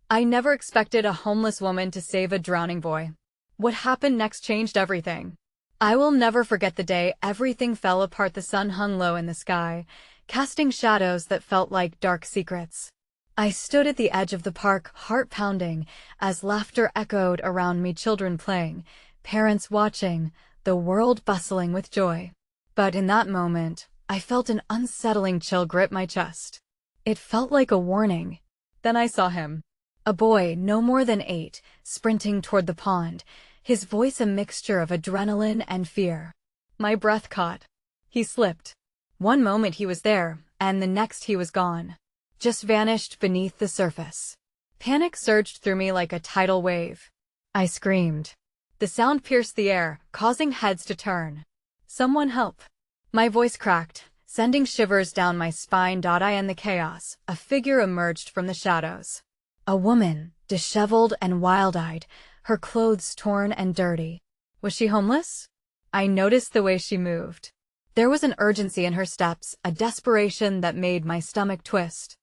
I never expected a homeless woman to save a drowning boy. What happened next changed everything. I will never forget the day everything fell apart. The sun hung low in the sky, casting shadows that felt like dark secrets. I stood at the edge of the park, heart pounding, as laughter echoed around me, children playing, parents watching, the world bustling with joy. But in that moment, I felt an unsettling chill grip my chest. It felt like a warning. Then I saw him. A boy no more than 8, sprinting toward the pond, his voice a mixture of adrenaline and fear. My breath caught. He slipped. One moment he was there, and the next he was gone. Just vanished beneath the surface. Panic surged through me like a tidal wave. I screamed. The sound pierced the air, causing heads to turn. Someone help. My voice cracked, sending shivers down my spine. In the chaos, a figure emerged from the shadows. A woman, disheveled and wild-eyed, her clothes torn and dirty. Was she homeless? I noticed the way she moved. There was an urgency in her steps, a desperation that made my stomach twist.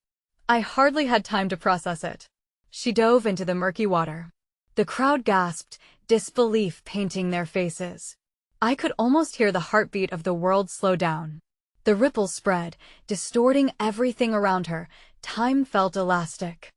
I hardly had time to process it. She dove into the murky water. The crowd gasped, disbelief painting their faces. I could almost hear the heartbeat of the world slow down. The ripples spread, distorting everything around her. Time felt elastic.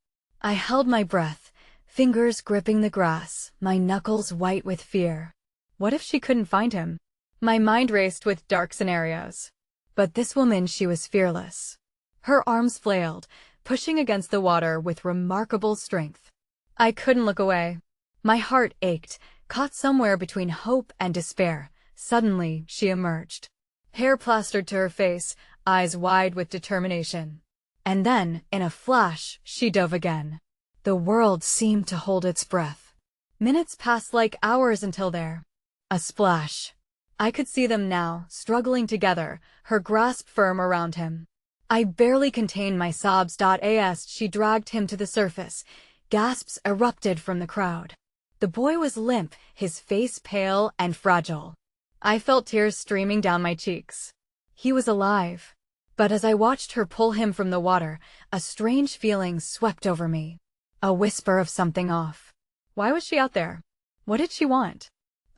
I held my breath, fingers gripping the grass, my knuckles white with fear. What if she couldn't find him? My mind raced with dark scenarios. But this woman, she was fearless. Her arms flailed, pushing against the water with remarkable strength. I couldn't look away. My heart ached, caught somewhere between hope and despair. Suddenly, she emerged. Hair plastered to her face, eyes wide with determination. And then, in a flash, she dove again. The world seemed to hold its breath. Minutes passed like hours until there. A splash. I could see them now, struggling together, her grasp firm around him. I barely contained my sobs. As she dragged him to the surface, gasps erupted from the crowd. The boy was limp, his face pale and fragile. I felt tears streaming down my cheeks. He was alive. But as I watched her pull him from the water, a strange feeling swept over me. A whisper of something off. Why was she out there? What did she want?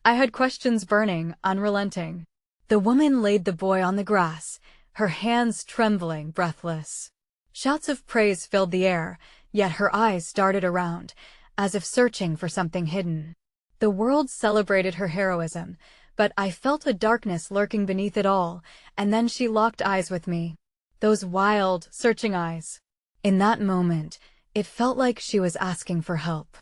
I had questions burning, unrelenting. The woman laid the boy on the grass, her hands trembling, breathless. Shouts of praise filled the air, yet her eyes darted around, as if searching for something hidden. The world celebrated her heroism, but I felt a darkness lurking beneath it all, and then she locked eyes with me. Those wild, searching eyes. In that moment, it felt like she was asking for help.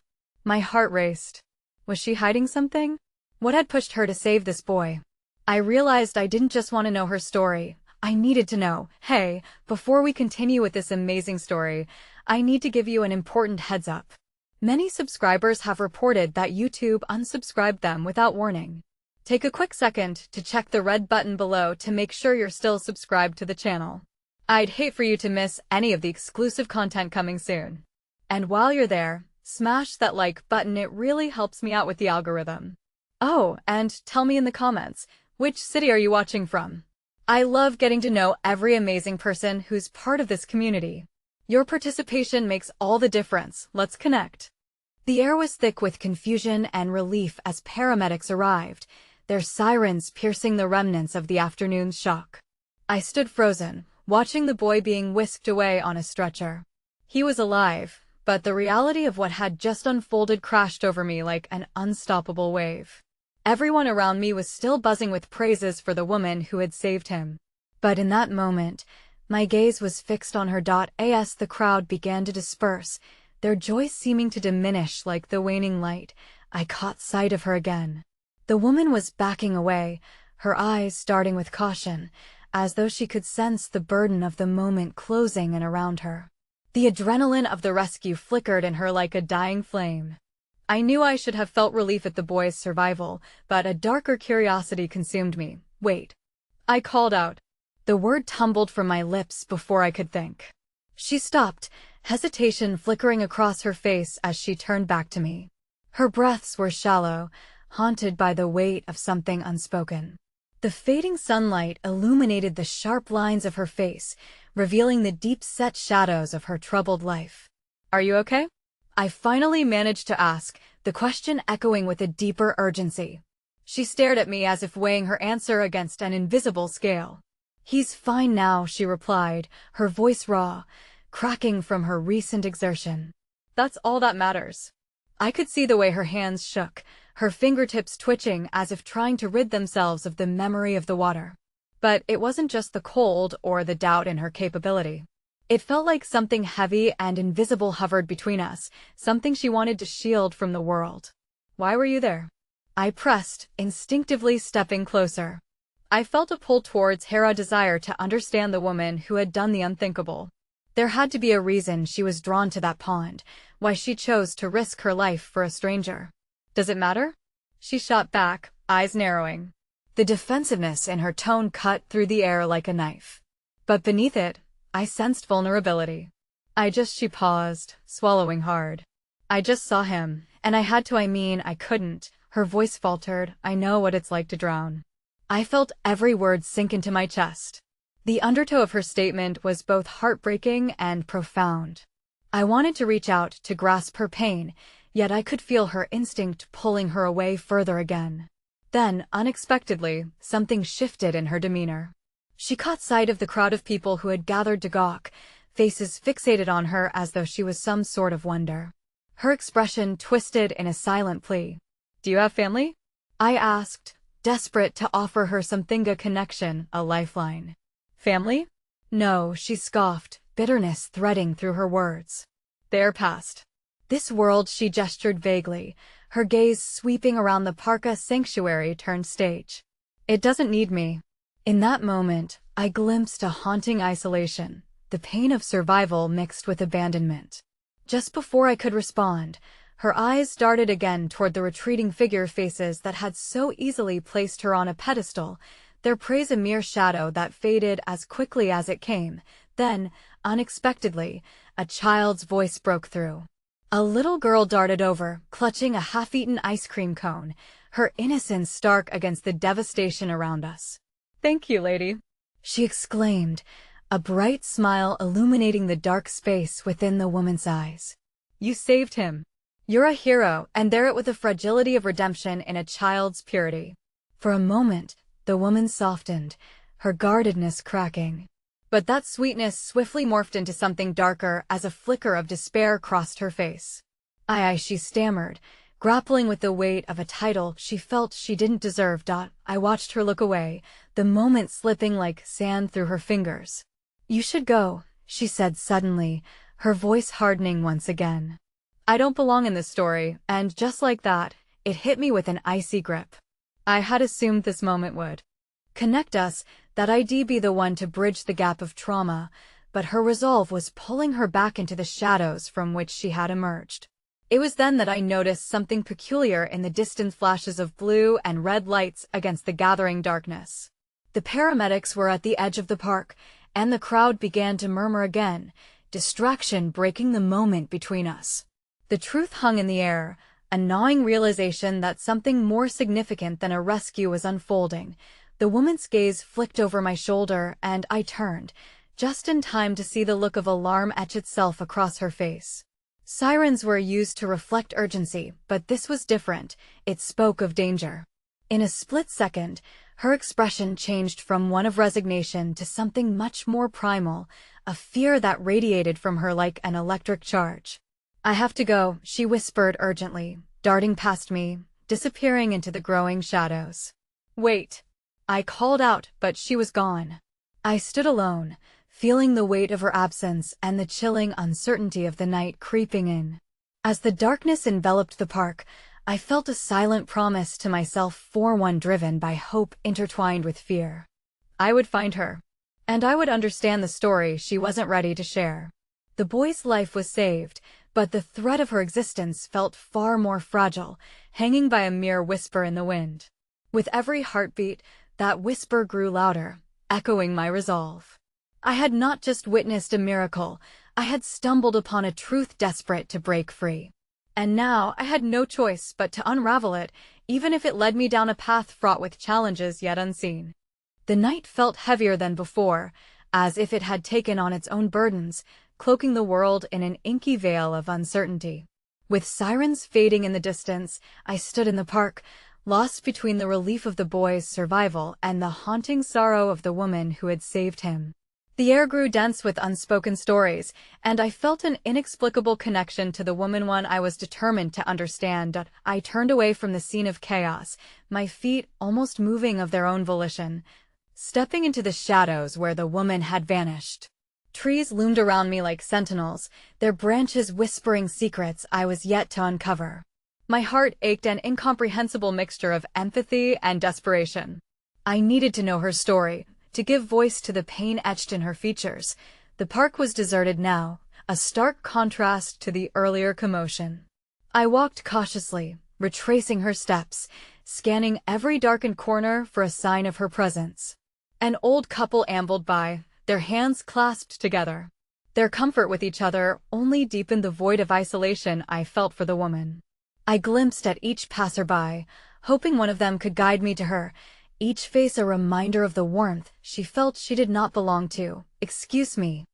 My heart raced. Was she hiding something? What had pushed her to save this boy? I realized I didn't just want to know her story. I needed to know. Hey, before we continue with this amazing story, I need to give you an important heads up. Many subscribers have reported that YouTube unsubscribed them without warning. Take a quick second to check the red button below to make sure you're still subscribed to the channel. I'd hate for you to miss any of the exclusive content coming soon. And while you're there, smash that like button, it really helps me out with the algorithm. Oh, and tell me in the comments, which city are you watching from? I love getting to know every amazing person who's part of this community. Your participation makes all the difference. Let's connect. The air was thick with confusion and relief as paramedics arrived, their sirens piercing the remnants of the afternoon's shock. I stood frozen, watching the boy being whisked away on a stretcher. He was alive, but the reality of what had just unfolded crashed over me like an unstoppable wave. Everyone around me was still buzzing with praises for the woman who had saved him. But in that moment, my gaze was fixed on her. As the crowd began to disperse, their joy seeming to diminish like the waning light, I caught sight of her again. The woman was backing away, her eyes darting with caution, as though she could sense the burden of the moment closing in around her. The adrenaline of the rescue flickered in her like a dying flame. I knew I should have felt relief at the boy's survival, but a darker curiosity consumed me. Wait. I called out. The word tumbled from my lips before I could think. She stopped, hesitation flickering across her face as she turned back to me. Her breaths were shallow, haunted by the weight of something unspoken. The fading sunlight illuminated the sharp lines of her face, revealing the deep-set shadows of her troubled life. Are you okay? I finally managed to ask, the question echoing with a deeper urgency. She stared at me as if weighing her answer against an invisible scale. "He's fine now," she replied, her voice raw, cracking from her recent exertion. "That's all that matters." I could see the way her hands shook, her fingertips twitching as if trying to rid themselves of the memory of the water. But it wasn't just the cold or the doubt in her capability. It felt like something heavy and invisible hovered between us, something she wanted to shield from the world. "Why were you there?" I pressed, instinctively stepping closer. I felt a pull towards her, a desire to understand the woman who had done the unthinkable. There had to be a reason she was drawn to that pond, why she chose to risk her life for a stranger. "Does it matter?" She shot back, eyes narrowing. The defensiveness in her tone cut through the air like a knife. But beneath it, I sensed vulnerability. She paused, swallowing hard. "I just saw him, and I had to, I couldn't." Her voice faltered. "I know what it's like to drown." I felt every word sink into my chest. The undertow of her statement was both heartbreaking and profound. I wanted to reach out to grasp her pain, yet I could feel her instinct pulling her away further again. Then, unexpectedly, something shifted in her demeanor. She caught sight of the crowd of people who had gathered to gawk, faces fixated on her as though she was some sort of wonder. Her expression twisted in a silent plea. "Do you have family?" I asked, desperate to offer her something, a connection, a lifeline. "Family?" "No," she scoffed, bitterness threading through her words. "They're past this world." She gestured vaguely, her gaze sweeping around the parka sanctuary turned stage. "It doesn't need me." In that moment, I glimpsed a haunting isolation, the pain of survival mixed with abandonment. Just before I could respond, her eyes darted again toward the retreating figure faces that had so easily placed her on a pedestal, their praise a mere shadow that faded as quickly as it came. Then, unexpectedly, a child's voice broke through. A little girl darted over, clutching a half-eaten ice cream cone, her innocence stark against the devastation around us. "Thank you, lady," she exclaimed, a bright smile illuminating the dark space within the woman's eyes. "You saved him. You're a hero," and there it with the fragility of redemption in a child's purity. For a moment, the woman softened, her guardedness cracking. But that sweetness swiftly morphed into something darker as a flicker of despair crossed her face. She stammered, grappling with the weight of a title she felt she didn't deserve. I watched her look away, the moment slipping like sand through her fingers. "You should go," she said suddenly, her voice hardening once again. "I don't belong in this story," and just like that, it hit me with an icy grip. I had assumed this moment would connect us, that I'd be the one to bridge the gap of trauma, but her resolve was pulling her back into the shadows from which she had emerged. It was then that I noticed something peculiar in the distant flashes of blue and red lights against the gathering darkness. The paramedics were at the edge of the park, and the crowd began to murmur again, distraction breaking the moment between us. The truth hung in the air, a gnawing realization that something more significant than a rescue was unfolding. The woman's gaze flicked over my shoulder, and I turned, just in time to see the look of alarm etch itself across her face. Sirens were used to reflect urgency, but this was different. It spoke of danger. In a split second, her expression changed from one of resignation to something much more primal, a fear that radiated from her like an electric charge. "I have to go," she whispered urgently, darting past me, disappearing into the growing shadows. "Wait," I called out, but she was gone. I stood alone, feeling the weight of her absence and the chilling uncertainty of the night creeping in. As the darkness enveloped the park, I felt a silent promise to myself, for one driven by hope intertwined with fear. I would find her, and I would understand the story she wasn't ready to share. The boy's life was saved, but the thread of her existence felt far more fragile, hanging by a mere whisper in the wind. With every heartbeat, that whisper grew louder, echoing my resolve. I had not just witnessed a miracle, I had stumbled upon a truth desperate to break free. And now I had no choice but to unravel it, even if it led me down a path fraught with challenges yet unseen. The night felt heavier than before, as if it had taken on its own burdens, cloaking the world in an inky veil of uncertainty. With sirens fading in the distance, I stood in the park, lost between the relief of the boy's survival and the haunting sorrow of the woman who had saved him. The air grew dense with unspoken stories, and I felt an inexplicable connection to the one I was determined to understand. I turned away from the scene of chaos, my feet almost moving of their own volition, stepping into the shadows where the woman had vanished. Trees loomed around me like sentinels, their branches whispering secrets I was yet to uncover. My heart ached, an incomprehensible mixture of empathy and desperation. I needed to know her story, to give voice to the pain etched in her features. The park was deserted now, a stark contrast to the earlier commotion. I walked cautiously, retracing her steps, scanning every darkened corner for a sign of her presence. An old couple ambled by, their hands clasped together. Their comfort with each other only deepened the void of isolation I felt for the woman. I glimpsed at each passerby, hoping one of them could guide me to her, each face a reminder of the warmth she felt she did not belong to. "Excuse me."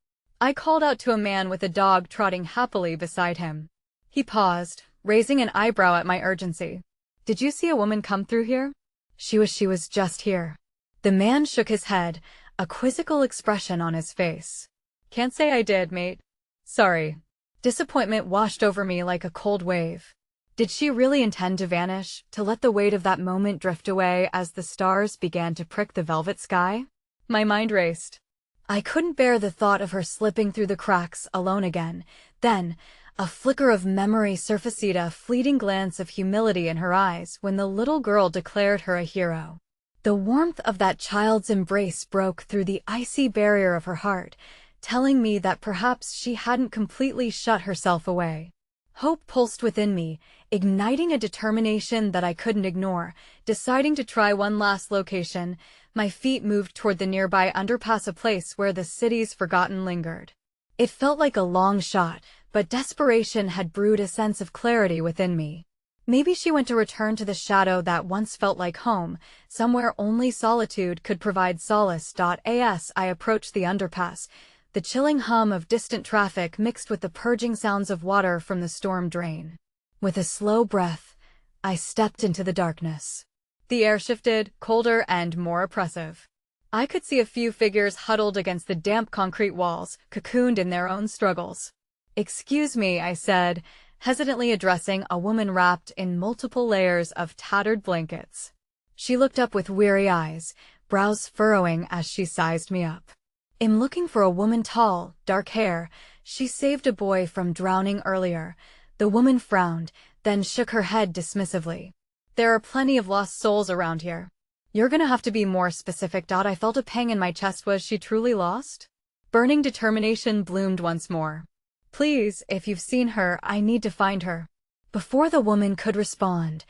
I called out to a man with a dog trotting happily beside him. He paused, raising an eyebrow at my urgency. "Did you see a woman come through here?" She was just here." The man shook his head, a quizzical expression on his face. "Can't say I did, mate. Sorry." Disappointment washed over me like a cold wave. Did she really intend to vanish, to let the weight of that moment drift away as the stars began to prick the velvet sky? My mind raced. I couldn't bear the thought of her slipping through the cracks alone again. Then, a flicker of memory surfaced, a fleeting glance of humility in her eyes when the little girl declared her a hero. The warmth of that child's embrace broke through the icy barrier of her heart, telling me that perhaps she hadn't completely shut herself away. Hope pulsed within me, igniting a determination that I couldn't ignore. Deciding to try one last location, my feet moved toward the nearby underpass, a place where the city's forgotten lingered. It felt like a long shot, but desperation had brewed a sense of clarity within me. Maybe she went to return to the shadow that once felt like home, somewhere only solitude could provide solace. As I approached the underpass, the chilling hum of distant traffic mixed with the purging sounds of water from the storm drain. With a slow breath, I stepped into the darkness. The air shifted, colder and more oppressive. I could see a few figures huddled against the damp concrete walls, cocooned in their own struggles. "Excuse me," I said, hesitantly addressing a woman wrapped in multiple layers of tattered blankets. She looked up with weary eyes, brows furrowing as she sized me up. "I'm looking for a woman, tall, dark hair. She saved a boy from drowning earlier." The woman frowned, then shook her head dismissively. "There are plenty of lost souls around here. You're gonna have to be more specific." I felt a pang in my chest. Was she truly lost? Burning determination bloomed once more. "Please, if you've seen her, I need to find her." Before the woman could respond,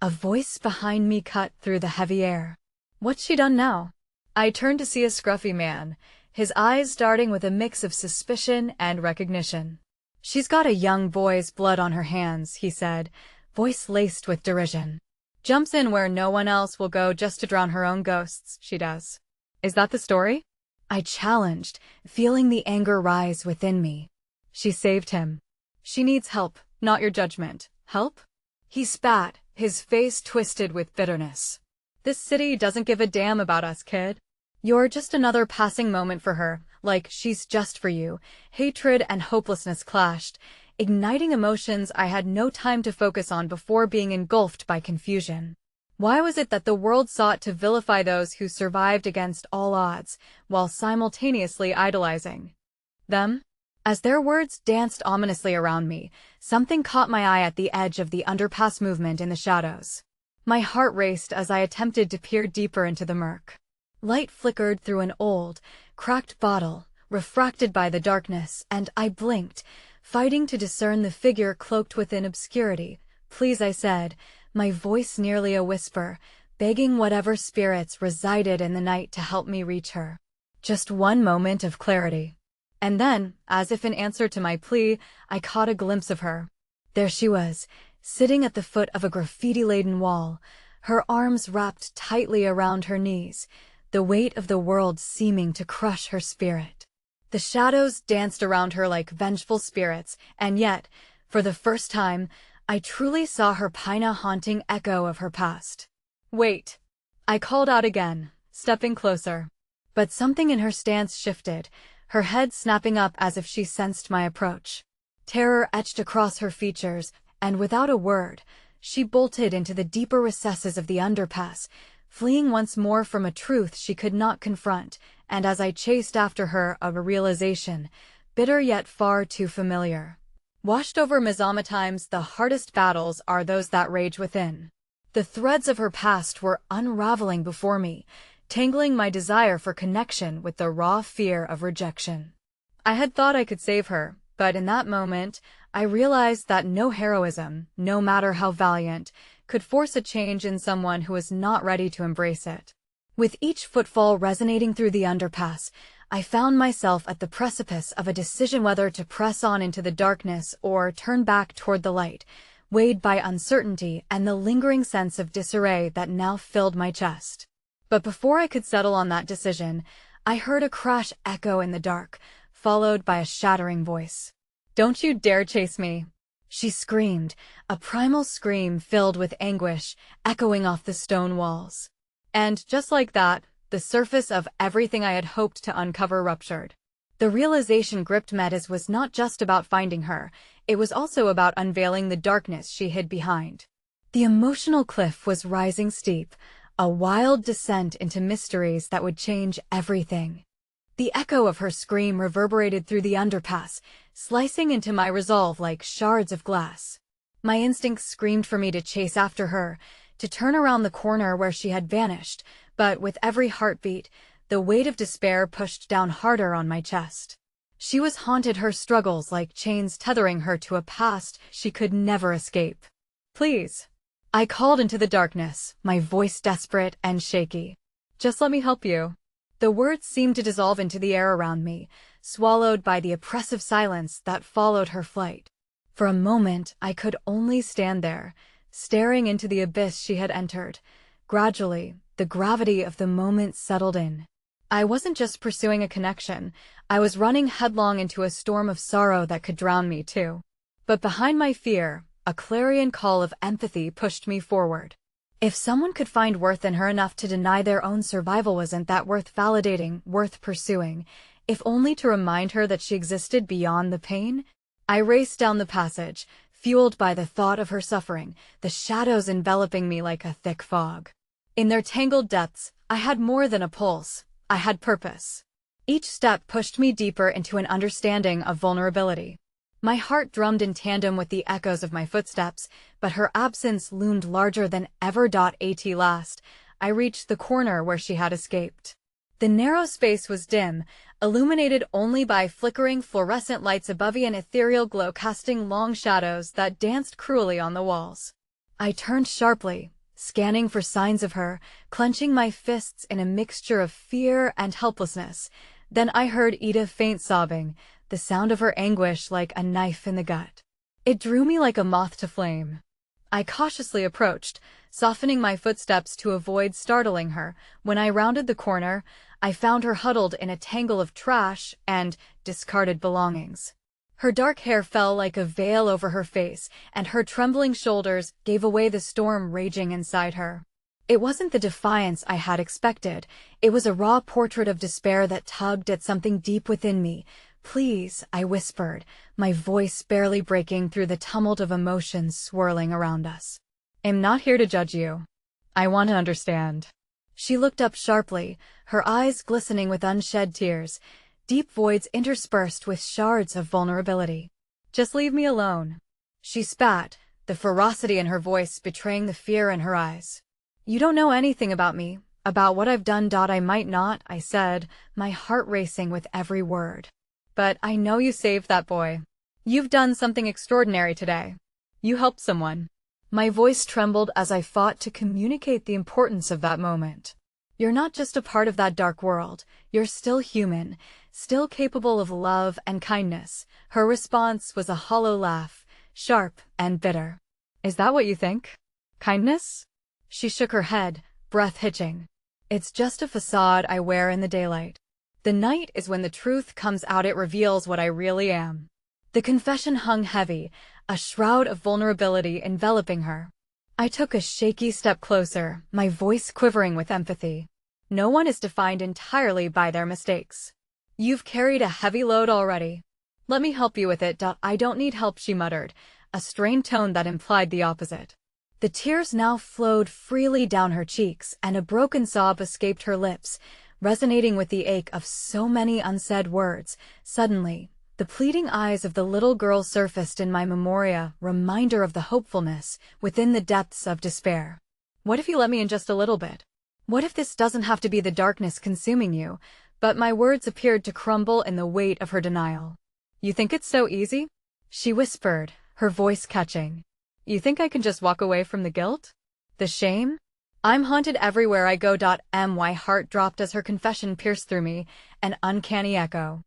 a voice behind me cut through the heavy air. "What's she done now?" I turned to see a scruffy man, his eyes darting with a mix of suspicion and recognition. "She's got a young boy's blood on her hands," he said, voice laced with derision. "Jumps in where no one else will go just to drown her own ghosts, she does." "Is that the story?" I challenged, feeling the anger rise within me. "She saved him. She needs help, not your judgment." "Help?" He spat, his face twisted with bitterness. "This city doesn't give a damn about us, kid. You're just another passing moment for her, like she's just for you." Hatred and hopelessness clashed, igniting emotions I had no time to focus on before being engulfed by confusion. Why was it that the world sought to vilify those who survived against all odds, while simultaneously idolizing them? As their words danced ominously around me, something caught my eye at the edge of the underpass movement in the shadows. My heart raced as I attempted to peer deeper into the murk. Light flickered through an old, cracked bottle, refracted by the darkness, and I blinked, fighting to discern the figure cloaked within obscurity. "Please," I said, my voice nearly a whisper, begging whatever spirits resided in the night to help me reach her. Just one moment of clarity. And then, as if in answer to my plea, I caught a glimpse of her. There she was, sitting at the foot of a graffiti-laden wall, her arms wrapped tightly around her knees, the weight of the world seeming to crush her spirit. The shadows danced around her like vengeful spirits, and yet, For the first time, I truly saw her Pina haunting echo of her past. Wait! I called out again, stepping closer. But something in her stance shifted, her head snapping up as if she sensed my approach. Terror etched across her features, and without a word, she bolted into the deeper recesses of the underpass, fleeing once more from a truth she could not confront, and as I chased after her, a realization, bitter yet far too familiar. Washed over Mizomatimes, the hardest battles are those that rage within. The threads of her past were unraveling before me, tangling my desire for connection with the raw fear of rejection. I had thought I could save her, but in that moment, I realized that no heroism, no matter how valiant, could force a change in someone who was not ready to embrace it. With each footfall resonating through the underpass, I found myself at the precipice of a decision whether to press on into the darkness or turn back toward the light, weighed by uncertainty and the lingering sense of disarray that now filled my chest. But before I could settle on that decision, I heard a crash echo in the dark, followed by a shattering voice. "Don't you dare chase me!" She screamed, a primal scream filled with anguish, echoing off the stone walls. And just like that, the surface of everything I had hoped to uncover ruptured. The realization gripped me as was not just about finding her, it was also about unveiling the darkness she hid behind. The emotional cliff was rising steep, a wild descent into mysteries that would change everything. The echo of her scream reverberated through the underpass, slicing into my resolve like shards of glass. My instincts screamed for me to chase after her, to turn around the corner where she had vanished, but with every heartbeat, the weight of despair pushed down harder on my chest. She was haunted her struggles like chains tethering her to a past she could never escape. "Please," I called into the darkness, my voice desperate and shaky. "Just let me help you." The words seemed to dissolve into the air around me, swallowed by the oppressive silence that followed her flight. For a moment, I could only stand there, staring into the abyss she had entered. Gradually, the gravity of the moment settled in. I wasn't just pursuing a connection, I was running headlong into a storm of sorrow that could drown me too. But behind my fear, a clarion call of empathy pushed me forward. If someone could find worth in her enough to deny their own survival, wasn't that worth validating, worth pursuing, if only to remind her that she existed beyond the pain? I raced down the passage, fueled by the thought of her suffering, the shadows enveloping me like a thick fog. In their tangled depths, I had more than a pulse, I had purpose. Each step pushed me deeper into an understanding of vulnerability. My heart drummed in tandem with the echoes of my footsteps, but her absence loomed larger than ever. At last, I reached the corner where she had escaped. The narrow space was dim, illuminated only by flickering fluorescent lights above an ethereal glow casting long shadows that danced cruelly on the walls. I turned sharply, scanning for signs of her, clenching my fists in a mixture of fear and helplessness. Then I heard Ida faint sobbing, the sound of her anguish like a knife in the gut. It drew me like a moth to flame. I cautiously approached, softening my footsteps to avoid startling her. When I rounded the corner, I found her huddled in a tangle of trash and discarded belongings. Her dark hair fell like a veil over her face, and her trembling shoulders gave away the storm raging inside her. It wasn't the defiance I had expected, it was a raw portrait of despair that tugged at something deep within me. "Please," I whispered, my voice barely breaking through the tumult of emotions swirling around us. "I'm not here to judge you. I want to understand." She looked up sharply, her eyes glistening with unshed tears, deep voids interspersed with shards of vulnerability. "Just leave me alone." She spat, the ferocity in her voice betraying the fear in her eyes. "You don't know anything about me, about what I've done. I might not," I said, my heart racing with every word. "But I know you saved that boy. You've done something extraordinary today. You helped someone." My voice trembled as I fought to communicate the importance of that moment. "You're not just a part of that dark world, you're still human, still capable of love and kindness." Her response was a hollow laugh, sharp and bitter. "Is that what you think? Kindness?" She shook her head, breath hitching. "It's just a facade I wear in the daylight. The night is when the truth comes out, it reveals what I really am." The confession hung heavy, a shroud of vulnerability enveloping her. I took a shaky step closer, my voice quivering with empathy. No one is defined entirely by their mistakes. You've carried a heavy load already. Let me help you with it. I don't need help, she muttered, a strained tone that implied the opposite. The tears now flowed freely down her cheeks, and a broken sob escaped her lips, resonating with the ache of so many unsaid words. Suddenly, the pleading eyes of the little girl surfaced in my memoria, reminder of the hopefulness within the depths of despair. What if you let me in just a little bit? What if this doesn't have to be the darkness consuming you? But my words appeared to crumble in the weight of her denial. You think it's so easy? She whispered, her voice catching. You think I can just walk away from the guilt? The shame? I'm haunted everywhere I go. My heart dropped as her confession pierced through me, an uncanny echo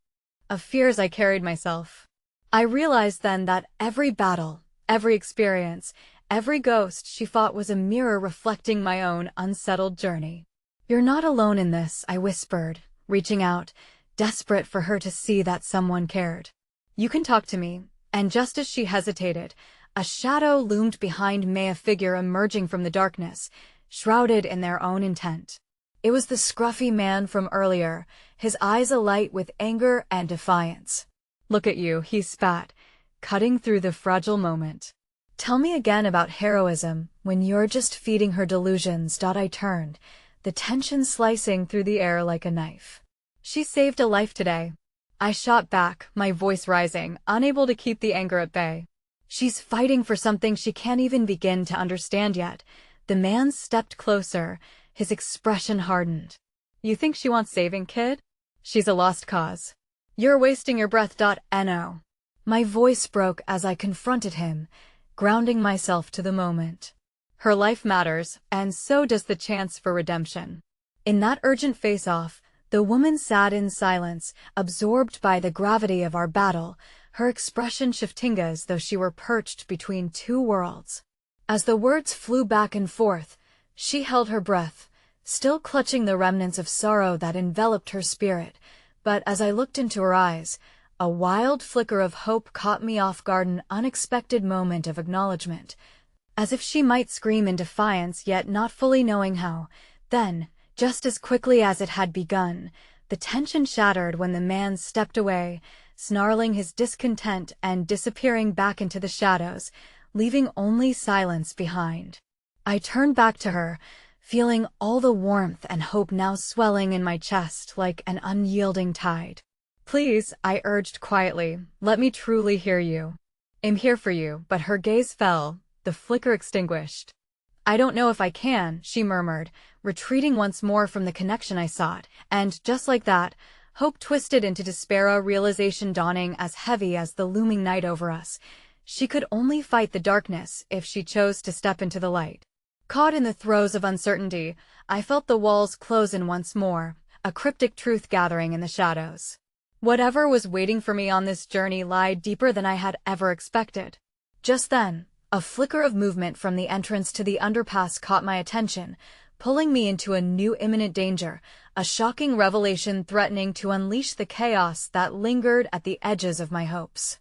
of fears I carried myself. I realized then that every battle, every experience, every ghost she fought was a mirror reflecting my own unsettled journey. You're not alone in this, I whispered, reaching out, desperate for her to see that someone cared. You can talk to me. And just as she hesitated, a shadow loomed behind me, a figure emerging from the darkness, shrouded in their own intent. It was the scruffy man from earlier, his eyes alight with anger and defiance. Look at you, he spat, cutting through the fragile moment. Tell me again about heroism, when you're just feeding her delusions. I turned, the tension slicing through the air like a knife. She saved a life today. I shot back, my voice rising, unable to keep the anger at bay. She's fighting for something she can't even begin to understand yet. The man stepped closer, his expression hardened. You think she wants saving, kid? She's a lost cause. You're wasting your breath. No. My voice broke as I confronted him, grounding myself to the moment. Her life matters, and so does the chance for redemption. In that urgent face-off, the woman sat in silence, absorbed by the gravity of our battle, her expression shifting as though she were perched between two worlds. As the words flew back and forth, she held her breath, still clutching the remnants of sorrow that enveloped her spirit. But as I looked into her eyes, a wild flicker of hope caught me off guard, an unexpected moment of acknowledgement, as if she might scream in defiance, yet not fully knowing how. Then, just as quickly as it had begun, the tension shattered when the man stepped away, snarling his discontent and disappearing back into the shadows, leaving only silence behind. I turned back to her, feeling all the warmth and hope now swelling in my chest like an unyielding tide. Please, I urged quietly, let me truly hear you. I'm here for you. But her gaze fell, the flicker extinguished. I don't know if I can, she murmured, retreating once more from the connection I sought, and just like that, hope twisted into despair, a realization dawning as heavy as the looming night over us. She could only fight the darkness if she chose to step into the light. Caught in the throes of uncertainty, I felt the walls close in once more, a cryptic truth gathering in the shadows. Whatever was waiting for me on this journey lied deeper than I had ever expected. Just then, a flicker of movement from the entrance to the underpass caught my attention, pulling me into a new imminent danger, a shocking revelation threatening to unleash the chaos that lingered at the edges of my hopes.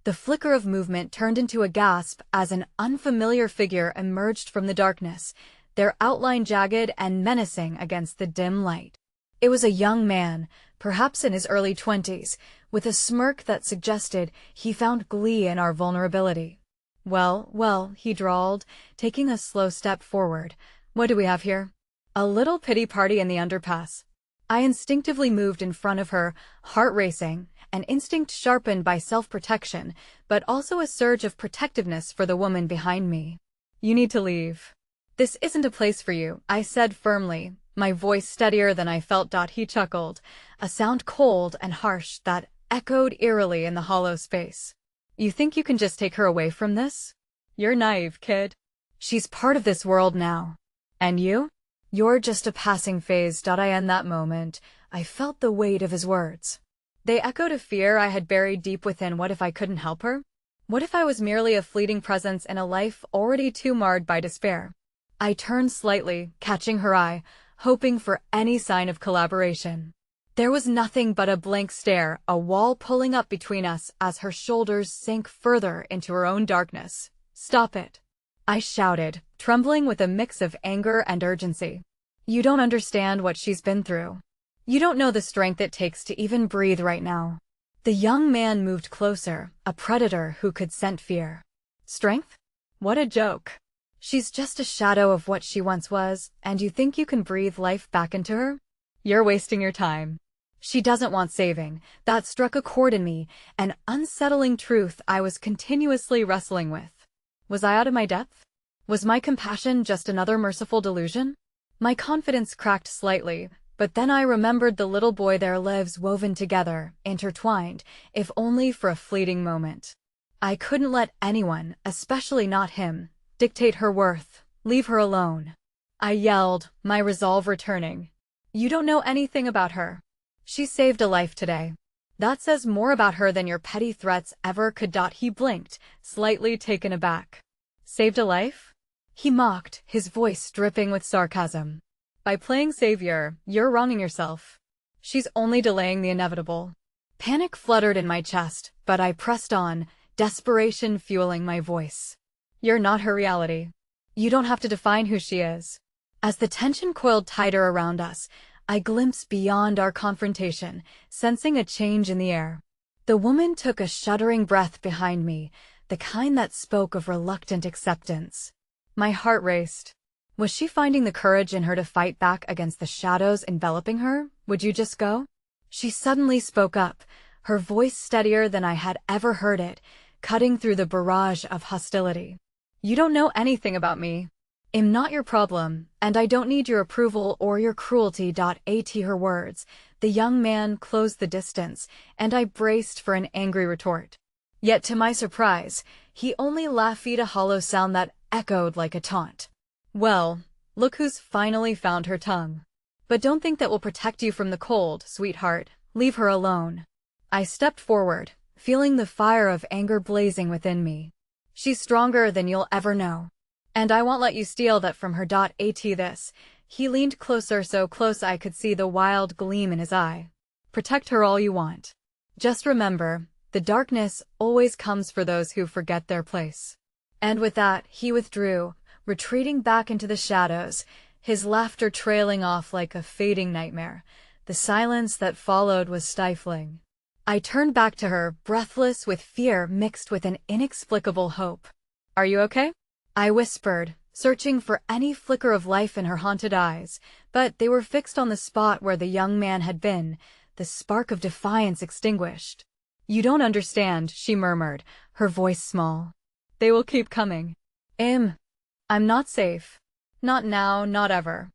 The flicker of movement turned into a gasp as an unfamiliar figure emerged from the darkness, their outline jagged and menacing against the dim light. It was a young man, perhaps in his early 20s, with a smirk that suggested he found glee in our vulnerability. Well, he drawled, taking a slow step forward. What do we have here? A little pity party in the underpass. I instinctively moved in front of her, heart racing, an instinct sharpened by self-protection, but also a surge of protectiveness for the woman behind me. You need to leave. This isn't a place for you, I said firmly, my voice steadier than I felt. He chuckled, a sound cold and harsh that echoed eerily in the hollow space. You think you can just take her away from this? You're naive, kid. She's part of this world now. And you? You're just a passing phase. In that moment, I felt the weight of his words. They echoed a fear I had buried deep within. What if I couldn't help her? What if I was merely a fleeting presence in a life already too marred by despair? I turned slightly, catching her eye, hoping for any sign of collaboration. There was nothing but a blank stare, a wall pulling up between us as her shoulders sank further into her own darkness. "Stop it," I shouted, trembling with a mix of anger and urgency. "You don't understand what she's been through. You don't know the strength it takes to even breathe right now." The young man moved closer, a predator who could scent fear. "Strength? What a joke. She's just a shadow of what she once was, and you think you can breathe life back into her? You're wasting your time. She doesn't want saving." That struck a chord in me, an unsettling truth I was continuously wrestling with. Was I out of my depth? Was my compassion just another merciful delusion? My confidence cracked slightly, but then I remembered the little boy, their lives woven together, intertwined, if only for a fleeting moment. I couldn't let anyone, especially not him, dictate her worth. "Leave her alone," I yelled, my resolve returning. "You don't know anything about her. She saved a life today. That says more about her than your petty threats ever could." He blinked, slightly taken aback. "Saved a life?" he mocked, his voice dripping with sarcasm. "By playing savior, you're wronging yourself. She's only delaying the inevitable." Panic fluttered in my chest, but I pressed on, desperation fueling my voice. "You're not her reality. You don't have to define who she is." As the tension coiled tighter around us, I glimpsed beyond our confrontation, sensing a change in the air. The woman took a shuddering breath behind me, the kind that spoke of reluctant acceptance. My heart raced. Was she finding the courage in her to fight back against the shadows enveloping her? "Would you just go?" She suddenly spoke up, her voice steadier than I had ever heard it, cutting through the barrage of hostility. "You don't know anything about me. I'm not your problem, and I don't need your approval or your cruelty." At her words, the young man closed the distance, and I braced for an angry retort. Yet to my surprise, he only laughed, a hollow sound that echoed like a taunt. "Well, look who's finally found her tongue. But don't think that will protect you from the cold, sweetheart. Leave her alone." I stepped forward, feeling the fire of anger blazing within me. "She's stronger than you'll ever know. And I won't let you steal that from her." At this, he leaned closer, so close I could see the wild gleam in his eye. "Protect her all you want. Just remember, the darkness always comes for those who forget their place." And with that, he withdrew, retreating back into the shadows, his laughter trailing off like a fading nightmare. The silence that followed was stifling. I turned back to her, breathless with fear mixed with an inexplicable hope. "Are you okay?" I whispered, searching for any flicker of life in her haunted eyes, but they were fixed on the spot where the young man had been, the spark of defiance extinguished. "You don't understand," she murmured, her voice small. "They will keep coming. I'm not safe. Not now, not ever."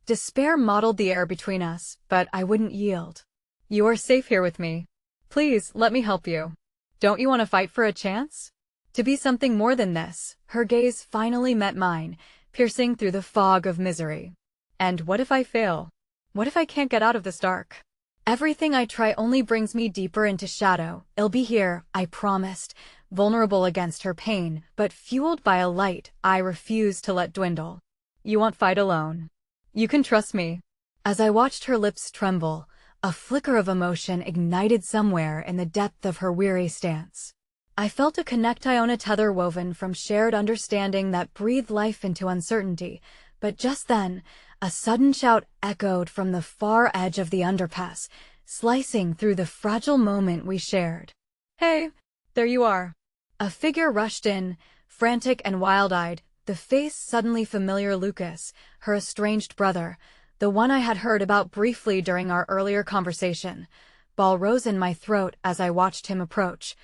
Despair mottled the air between us, but I wouldn't yield. "You are safe here with me. Please, let me help you. Don't you want to fight for a chance? To be something more than this?" Her gaze finally met mine, piercing through the fog of misery. "And what if I fail? What if I can't get out of this dark? Everything I try only brings me deeper into shadow." "I'll be here," I promised, vulnerable against her pain, but fueled by a light I refused to let dwindle. "You won't fight alone. You can trust me." As I watched her lips tremble, a flicker of emotion ignited somewhere in the depth of her weary stance. I felt a a tether woven from shared understanding that breathed life into uncertainty, but just then, a sudden shout echoed from the far edge of the underpass, slicing through the fragile moment we shared. "Hey, there you are." A figure rushed in, frantic and wild-eyed, the face suddenly familiar. Lucas, her estranged brother, the one I had heard about briefly during our earlier conversation. Ball rose in my throat as I watched him approach,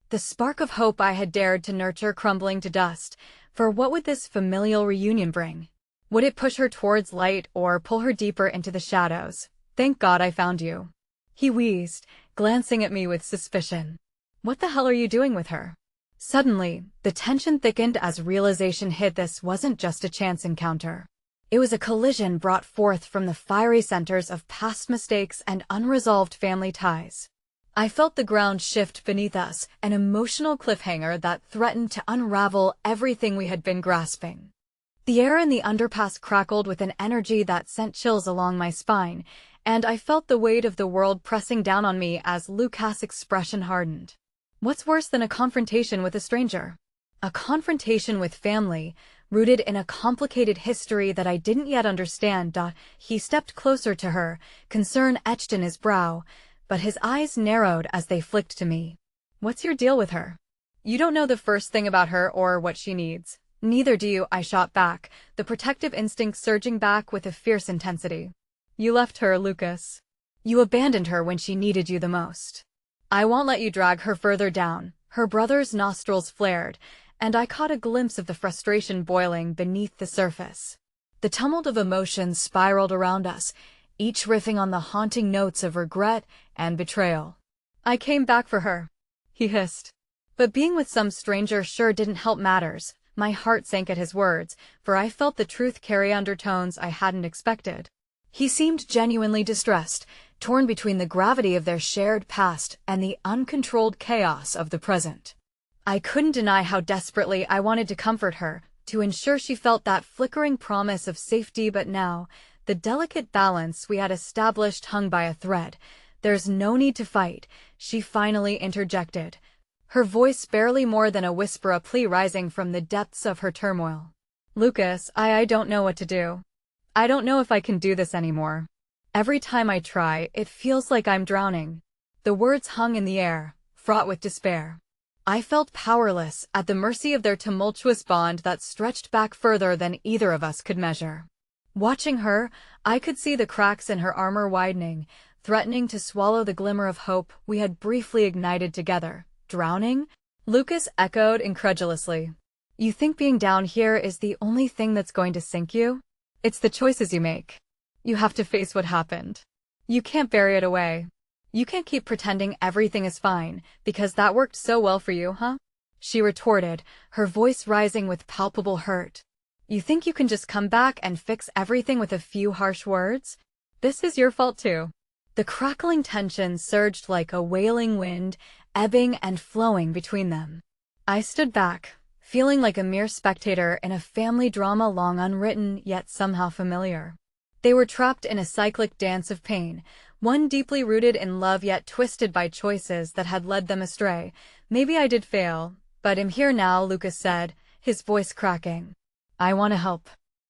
the spark of hope I had dared to nurture crumbling to dust. For what would this familial reunion bring? Would it push her towards light or pull her deeper into the shadows? "Thank God I found you," he wheezed, glancing at me with suspicion. "What the hell are you doing with her?" Suddenly, the tension thickened as realization hit. This wasn't just a chance encounter. It was a collision brought forth from the fiery centers of past mistakes and unresolved family ties. I felt the ground shift beneath us, an emotional cliffhanger that threatened to unravel everything we had been grasping. The air in the underpass crackled with an energy that sent chills along my spine, and I felt the weight of the world pressing down on me as Lucas' expression hardened. What's worse than a confrontation with a stranger? A confrontation with family, rooted in a complicated history that I didn't yet understand. He stepped closer to her, concern etched in his brow, but his eyes narrowed as they flicked to me. What's your deal with her? You don't know the first thing about her or what she needs. Neither do you, I shot back, the protective instinct surging back with a fierce intensity. You left her, Lucas. You abandoned her when she needed you the most. I won't let you drag her further down. Her brother's nostrils flared, and I caught a glimpse of the frustration boiling beneath the surface. The tumult of emotions spiraled around us, each riffing on the haunting notes of regret and betrayal. I came back for her, he hissed. But being with some stranger sure didn't help matters. My heart sank at his words, for I felt the truth carry undertones I hadn't expected. He seemed genuinely distressed, torn between the gravity of their shared past and the uncontrolled chaos of the present. I couldn't deny how desperately I wanted to comfort her, to ensure she felt that flickering promise of safety, but now, the delicate balance we had established hung by a thread. There's no need to fight, she finally interjected, her voice barely more than a whisper, a plea rising from the depths of her turmoil. Lucas, I don't know what to do. I don't know if I can do this anymore. Every time I try, it feels like I'm drowning. The words hung in the air, fraught with despair. I felt powerless, at the mercy of their tumultuous bond that stretched back further than either of us could measure. Watching her, I could see the cracks in her armor widening, threatening to swallow the glimmer of hope we had briefly ignited together. Drowning? Lucas echoed incredulously. You think being down here is the only thing that's going to sink you? It's the choices you make. You have to face what happened. You can't bury it away. You can't keep pretending everything is fine, because that worked so well for you, huh? She retorted, her voice rising with palpable hurt. You think you can just come back and fix everything with a few harsh words? This is your fault too. The crackling tension surged like a wailing wind, ebbing and flowing between them. I stood back, feeling like a mere spectator in a family drama long unwritten yet somehow familiar. They were trapped in a cyclic dance of pain, one deeply rooted in love yet twisted by choices that had led them astray. Maybe I did fail, but I'm here now, Lucas said, his voice cracking. I want to help.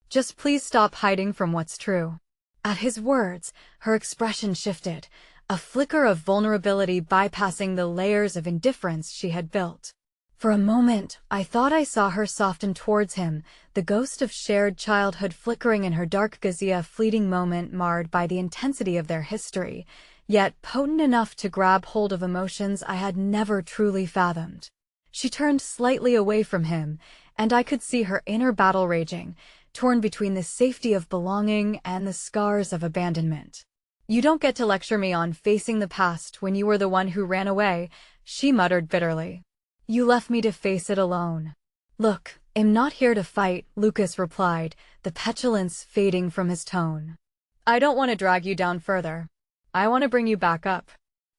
Just please stop hiding from what's true. At his words, her expression shifted, a flicker of vulnerability bypassing the layers of indifference she had built. For a moment, I thought I saw her soften towards him, the ghost of shared childhood flickering in her dark gaze, a fleeting moment marred by the intensity of their history, yet potent enough to grab hold of emotions I had never truly fathomed. She turned slightly away from him, and I could see her inner battle raging, torn between the safety of belonging and the scars of abandonment. You don't get to lecture me on facing the past when you were the one who ran away, she muttered bitterly. You left me to face it alone. Look, I'm not here to fight, Lucas replied, the petulance fading from his tone. I don't want to drag you down further. I want to bring you back up.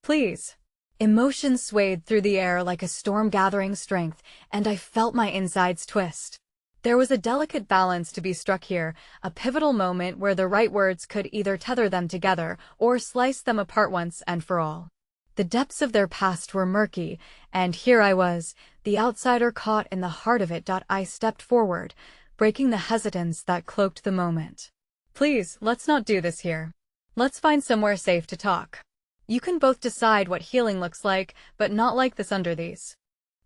Please. Emotion swayed through the air like a storm gathering strength, and I felt my insides twist. There was a delicate balance to be struck here, a pivotal moment where the right words could either tether them together or slice them apart once and for all. The depths of their past were murky, and here I was, the outsider caught in the heart of it. I stepped forward, breaking the hesitance that cloaked the moment. Please, let's not do this here. Let's find somewhere safe to talk. You can both decide what healing looks like, but not like this under these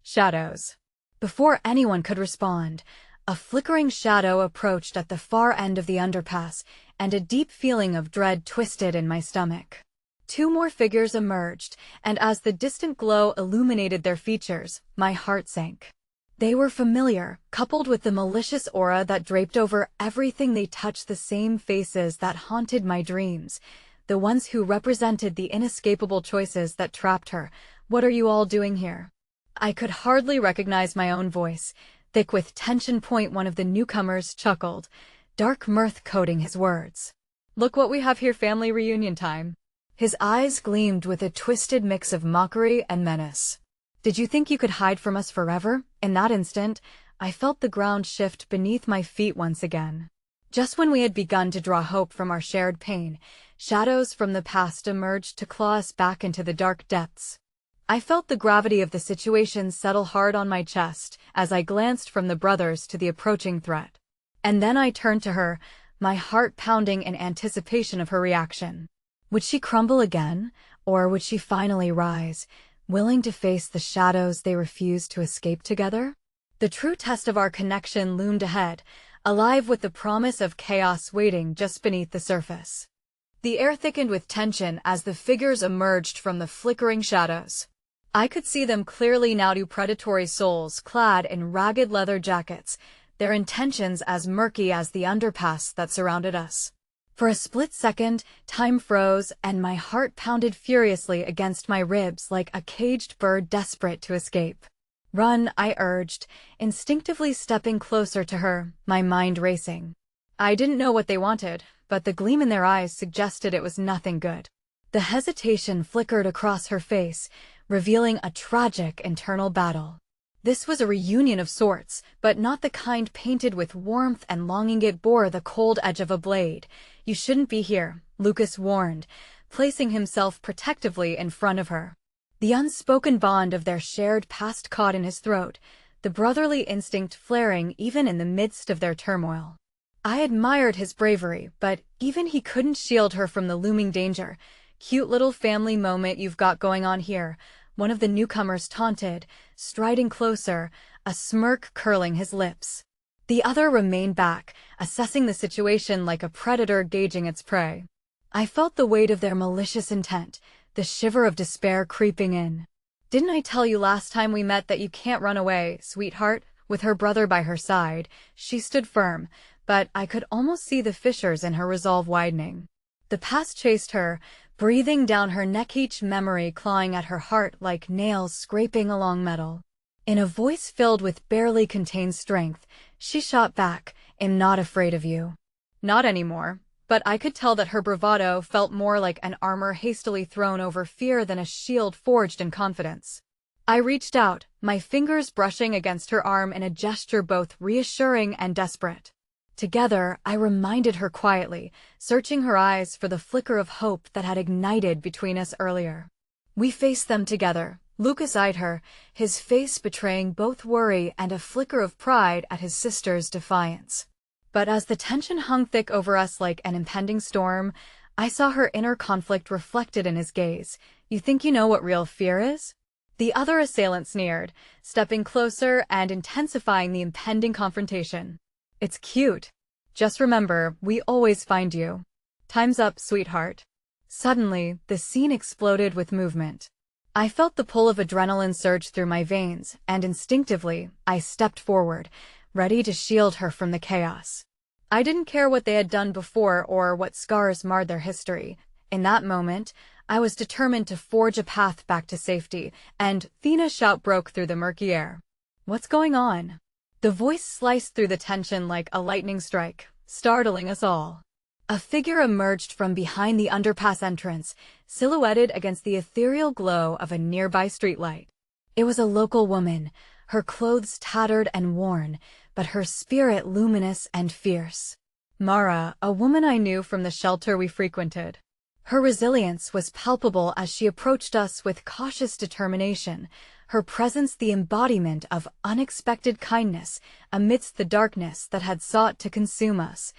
shadows. Before anyone could respond, a flickering shadow approached at the far end of the underpass, and a deep feeling of dread twisted in my stomach. Two more figures emerged, and as the distant glow illuminated their features, my heart sank. They were familiar, coupled with the malicious aura that draped over everything they touched, the same faces that haunted my dreams, the ones who represented the inescapable choices that trapped her. What are you all doing here? I could hardly recognize my own voice, thick with tension. One of the newcomers chuckled, dark mirth coating his words. Look what we have here, family reunion time. His eyes gleamed with a twisted mix of mockery and menace. Did you think you could hide from us forever? In that instant, I felt the ground shift beneath my feet once again. Just when we had begun to draw hope from our shared pain, shadows from the past emerged to claw us back into the dark depths. I felt the gravity of the situation settle hard on my chest as I glanced from the brothers to the approaching threat. And then I turned to her, my heart pounding in anticipation of her reaction. Would she crumble again, or would she finally rise, willing to face the shadows they refused to escape together? The true test of our connection loomed ahead, alive with the promise of chaos waiting just beneath the surface. The air thickened with tension as the figures emerged from the flickering shadows. I could see them clearly now, two predatory souls clad in ragged leather jackets, their intentions as murky as the underpass that surrounded us. For a split second, time froze and my heart pounded furiously against my ribs like a caged bird desperate to escape. Run, I urged, instinctively stepping closer to her, my mind racing. I didn't know what they wanted, but the gleam in their eyes suggested it was nothing good. The hesitation flickered across her face, revealing a tragic internal battle. This was a reunion of sorts, but not the kind painted with warmth and longing. It bore the cold edge of a blade. You shouldn't be here, Lucas warned, placing himself protectively in front of her. The unspoken bond of their shared past caught in his throat, the brotherly instinct flaring even in the midst of their turmoil. I admired his bravery, but even he couldn't shield her from the looming danger. Cute little family moment you've got going on here, one of the newcomers taunted, striding closer, a smirk curling his lips. The other remained back, assessing the situation like a predator gauging its prey. I felt the weight of their malicious intent, the shiver of despair creeping in. Didn't I tell you last time we met that you can't run away, sweetheart? With her brother by her side, she stood firm, but I could almost see the fissures in her resolve widening. The past chased her, breathing down her neck, each memory clawing at her heart like nails scraping along metal. In a voice filled with barely contained strength, she shot back, "I'm not afraid of you." Not anymore, but I could tell that her bravado felt more like an armor hastily thrown over fear than a shield forged in confidence. I reached out, my fingers brushing against her arm in a gesture both reassuring and desperate. Together, I reminded her quietly, searching her eyes for the flicker of hope that had ignited between us earlier. We faced them together. Lucas eyed her, his face betraying both worry and a flicker of pride at his sister's defiance. But as the tension hung thick over us like an impending storm, I saw her inner conflict reflected in his gaze. You think you know what real fear is? The other assailant sneered, stepping closer and intensifying the impending confrontation. It's cute. Just remember, we always find you. Time's up, sweetheart. Suddenly, the scene exploded with movement. I felt the pull of adrenaline surge through my veins, and instinctively, I stepped forward, ready to shield her from the chaos. I didn't care what they had done before or what scars marred their history. In that moment, I was determined to forge a path back to safety, and Thena's shout broke through the murky air. What's going on? The voice sliced through the tension like a lightning strike, startling us all. A figure emerged from behind the underpass entrance, silhouetted against the ethereal glow of a nearby streetlight. It was a local woman, her clothes tattered and worn, but her spirit luminous and fierce. Mara, a woman I knew from the shelter we frequented. Her resilience was palpable as she approached us with cautious determination, her presence the embodiment of unexpected kindness amidst the darkness that had sought to consume us.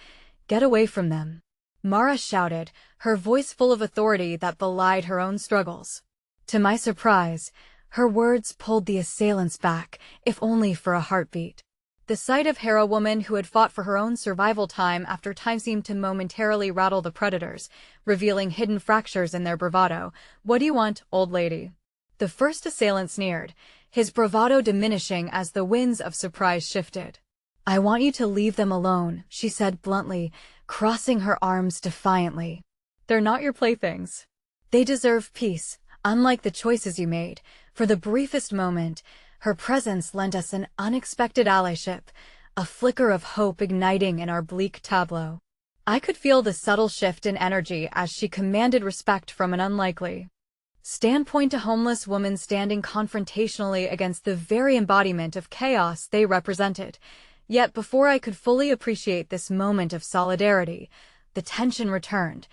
Get away from them, Mara shouted, her voice full of authority that belied her own struggles. To my surprise, her words pulled the assailants back, if only for a heartbeat. The sight of a woman who had fought for her own survival time after time seemed to momentarily rattle the predators, revealing hidden fractures in their bravado. What do you want, old lady? The first assailant sneered, his bravado diminishing as the winds of surprise shifted. I want you to leave them alone, she said bluntly, crossing her arms defiantly. They're not your playthings. They deserve peace, unlike the choices you made. For the briefest moment, her presence lent us an unexpected allyship, a flicker of hope igniting in our bleak tableau. I could feel the subtle shift in energy as she commanded respect from an unlikely standpoint, a homeless woman standing confrontationally against the very embodiment of chaos they represented. Yet before I could fully appreciate this moment of solidarity, the tension returned.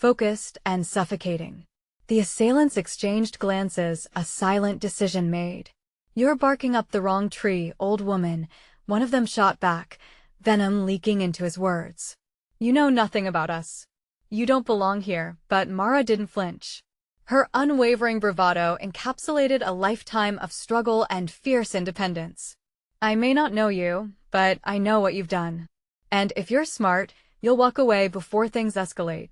focused and suffocating. The assailants exchanged glances, a silent decision made. "You're barking up the wrong tree, old woman," one of them shot back, venom leaking into his words. "You know nothing about us. You don't belong here," but Mara didn't flinch. Her unwavering bravado encapsulated a lifetime of struggle and fierce independence. "I may not know you, but I know what you've done. And if you're smart, you'll walk away before things escalate."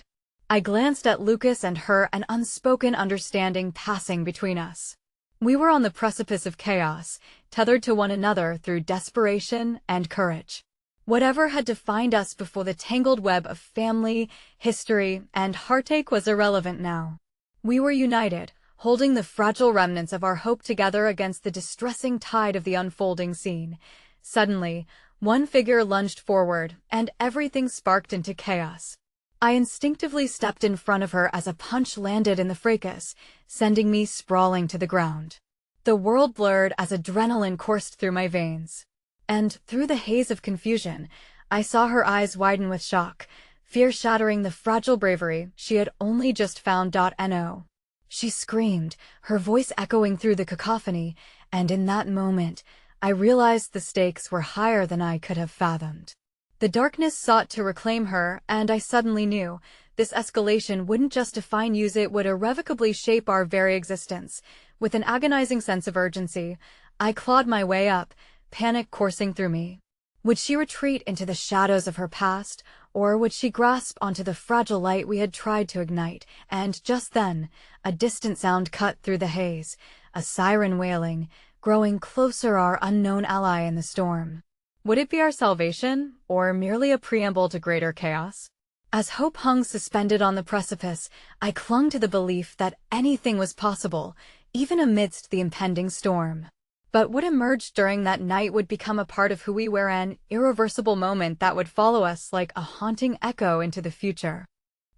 I glanced at Lucas and her, an unspoken understanding passing between us. We were on the precipice of chaos, tethered to one another through desperation and courage. Whatever had defined us before the tangled web of family, history, and heartache was irrelevant now. We were united, holding the fragile remnants of our hope together against the distressing tide of the unfolding scene. Suddenly, one figure lunged forward, and everything sparked into chaos. I instinctively stepped in front of her as a punch landed in the fracas, sending me sprawling to the ground. The world blurred as adrenaline coursed through my veins. And through the haze of confusion, I saw her eyes widen with shock, fear shattering the fragile bravery she had only just found. No. She screamed, her voice echoing through the cacophony, and in that moment, I realized the stakes were higher than I could have fathomed. The darkness sought to reclaim her, and I suddenly knew this escalation wouldn't just define us, it would irrevocably shape our very existence. With an agonizing sense of urgency, I clawed my way up, panic coursing through me. Would she retreat into the shadows of her past, or would she grasp onto the fragile light we had tried to ignite? And just then, a distant sound cut through the haze, a siren wailing, growing closer, our unknown ally in the storm. Would it be our salvation, or merely a preamble to greater chaos? As hope hung suspended on the precipice, I clung to the belief that anything was possible, even amidst the impending storm. But what emerged during that night would become a part of who we were, an irreversible moment that would follow us like a haunting echo into the future.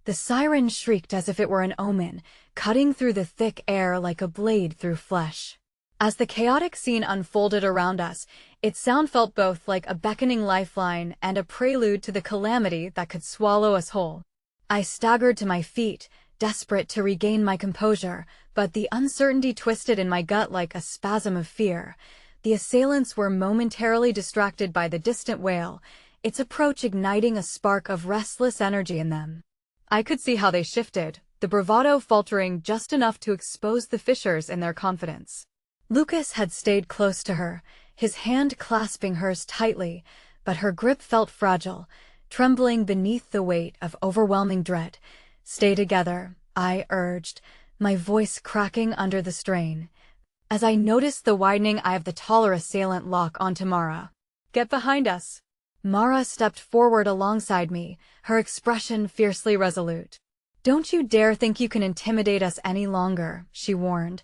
The siren shrieked as if it were an omen, cutting through the thick air like a blade through flesh. As the chaotic scene unfolded around us, its sound felt both like a beckoning lifeline and a prelude to the calamity that could swallow us whole. I staggered to my feet, desperate to regain my composure, but the uncertainty twisted in my gut like a spasm of fear. The assailants were momentarily distracted by the distant wail, its approach igniting a spark of restless energy in them. I could see how they shifted, the bravado faltering just enough to expose the fissures in their confidence. Lucas had stayed close to her, his hand clasping hers tightly, but her grip felt fragile, trembling beneath the weight of overwhelming dread. "Stay together," I urged, my voice cracking under the strain. As I noticed the widening eye of the taller assailant lock onto Mara. "Get behind us." Mara stepped forward alongside me, her expression fiercely resolute. "Don't you dare think you can intimidate us any longer," she warned,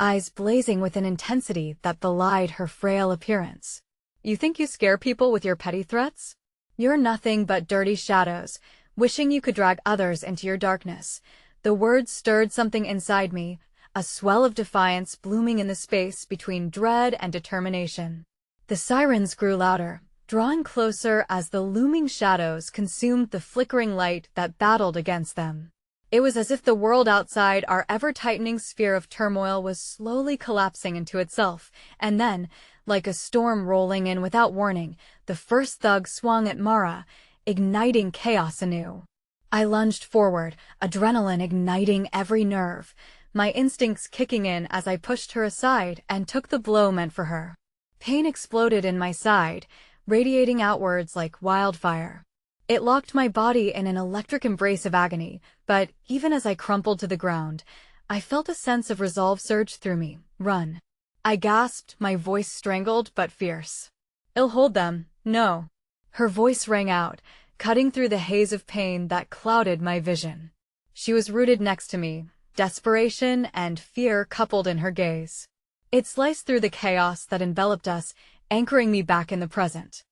eyes blazing with an intensity that belied her frail appearance. "You think you scare people with your petty threats? You're nothing but dirty shadows, wishing you could drag others into your darkness." The words stirred something inside me, a swell of defiance blooming in the space between dread and determination. The sirens grew louder, drawing closer as the looming shadows consumed the flickering light that battled against them. It was as if the world outside our ever-tightening sphere of turmoil was slowly collapsing into itself, and then, like a storm rolling in without warning, the first thug swung at Mara, igniting chaos anew. I lunged forward, adrenaline igniting every nerve, my instincts kicking in as I pushed her aside and took the blow meant for her. Pain exploded in my side, radiating outwards like wildfire. It locked my body in an electric embrace of agony, but even as I crumpled to the ground, I felt a sense of resolve surge through me. "Run." I gasped, my voice strangled but fierce. "I'll hold them, no." Her voice rang out, cutting through the haze of pain that clouded my vision. She was rooted next to me, desperation and fear coupled in her gaze. It sliced through the chaos that enveloped us, anchoring me back in the present.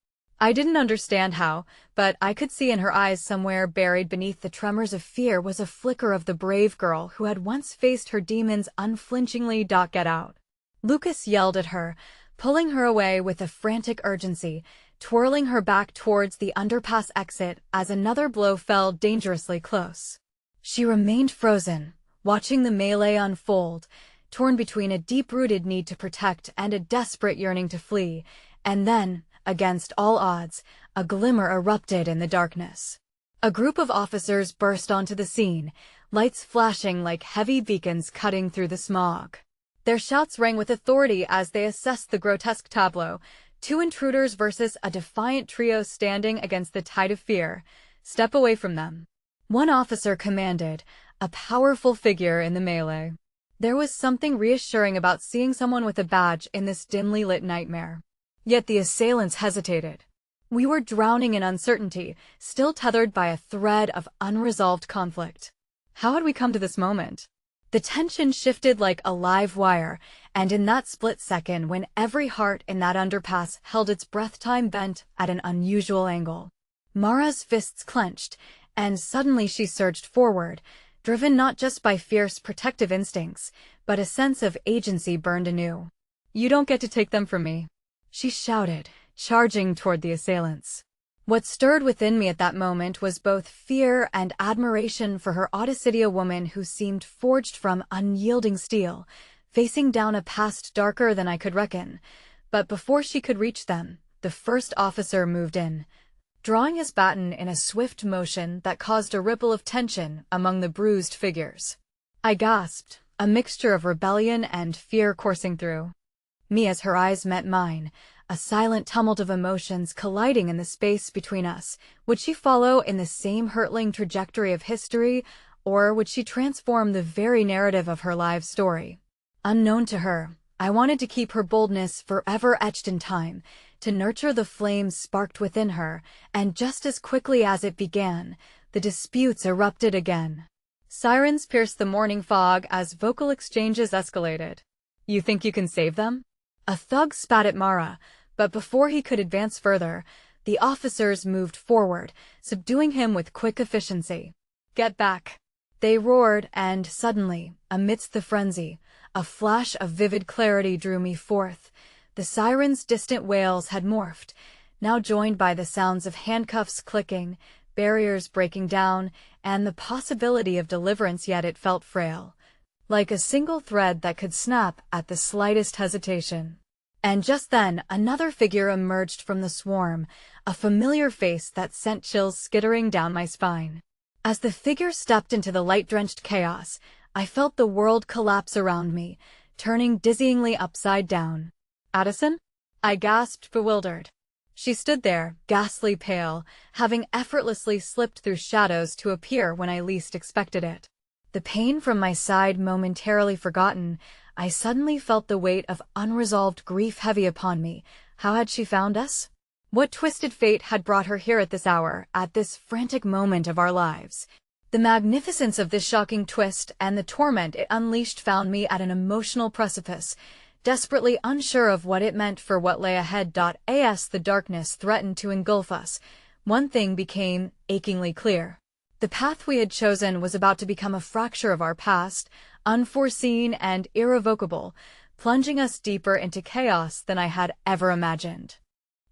I didn't understand how, but I could see in her eyes, somewhere buried beneath the tremors of fear, was a flicker of the brave girl who had once faced her demons unflinchingly. "Get out." Lucas yelled at her, pulling her away with a frantic urgency, twirling her back towards the underpass exit as another blow fell dangerously close. She remained frozen, watching the melee unfold, torn between a deep-rooted need to protect and a desperate yearning to flee, and then, against all odds, a glimmer erupted in the darkness. A group of officers burst onto the scene, lights flashing like heavy beacons cutting through the smog. Their shouts rang with authority as they assessed the grotesque tableau, two intruders versus a defiant trio standing against the tide of fear. Step away from them, one officer commanded, a powerful figure in the melee. There was something reassuring about seeing someone with a badge in this dimly lit nightmare. Yet the assailants hesitated. We were drowning in uncertainty, still tethered by a thread of unresolved conflict. How had we come to this moment? The tension shifted like a live wire, and in that split second when every heart in that underpass held its breath, time bent at an unusual angle. Mara's fists clenched, and suddenly she surged forward, driven not just by fierce protective instincts, but a sense of agency burned anew. "You don't get to take them from me," she shouted, charging toward the assailants. What stirred within me at that moment was both fear and admiration for her audacity, a woman who seemed forged from unyielding steel, facing down a past darker than I could reckon. But before she could reach them, the first officer moved in, drawing his baton in a swift motion that caused a ripple of tension among the bruised figures. I gasped, a mixture of rebellion and fear coursing through me as her eyes met mine, a silent tumult of emotions colliding in the space between us. Would she follow in the same hurtling trajectory of history, or would she transform the very narrative of her life story? Unknown to her, I wanted to keep her boldness forever etched in time, to nurture the flames sparked within her, and just as quickly as it began, the disputes erupted again. Sirens pierced the morning fog as vocal exchanges escalated. "You think you can save them?" A thug spat at Mara, but before he could advance further, the officers moved forward, subduing him with quick efficiency. "Get back!" they roared, and suddenly, amidst the frenzy, a flash of vivid clarity drew me forth. The sirens' distant wails had morphed, now joined by the sounds of handcuffs clicking, barriers breaking down, and the possibility of deliverance, yet it felt frail, like a single thread that could snap at the slightest hesitation. And just then, another figure emerged from the swarm, a familiar face that sent chills skittering down my spine. As the figure stepped into the light-drenched chaos, I felt the world collapse around me, turning dizzyingly upside down. "Addison?" I gasped, bewildered. She stood there, ghastly pale, having effortlessly slipped through shadows to appear when I least expected it. The pain from my side momentarily forgotten, I suddenly felt the weight of unresolved grief heavy upon me. How had she found us? What twisted fate had brought her here at this hour, at this frantic moment of our lives? The magnificence of this shocking twist and the torment it unleashed found me at an emotional precipice, desperately unsure of what it meant for what lay ahead. As the darkness threatened to engulf us, one thing became achingly clear. The path we had chosen was about to become a fracture of our past, unforeseen and irrevocable, plunging us deeper into chaos than I had ever imagined.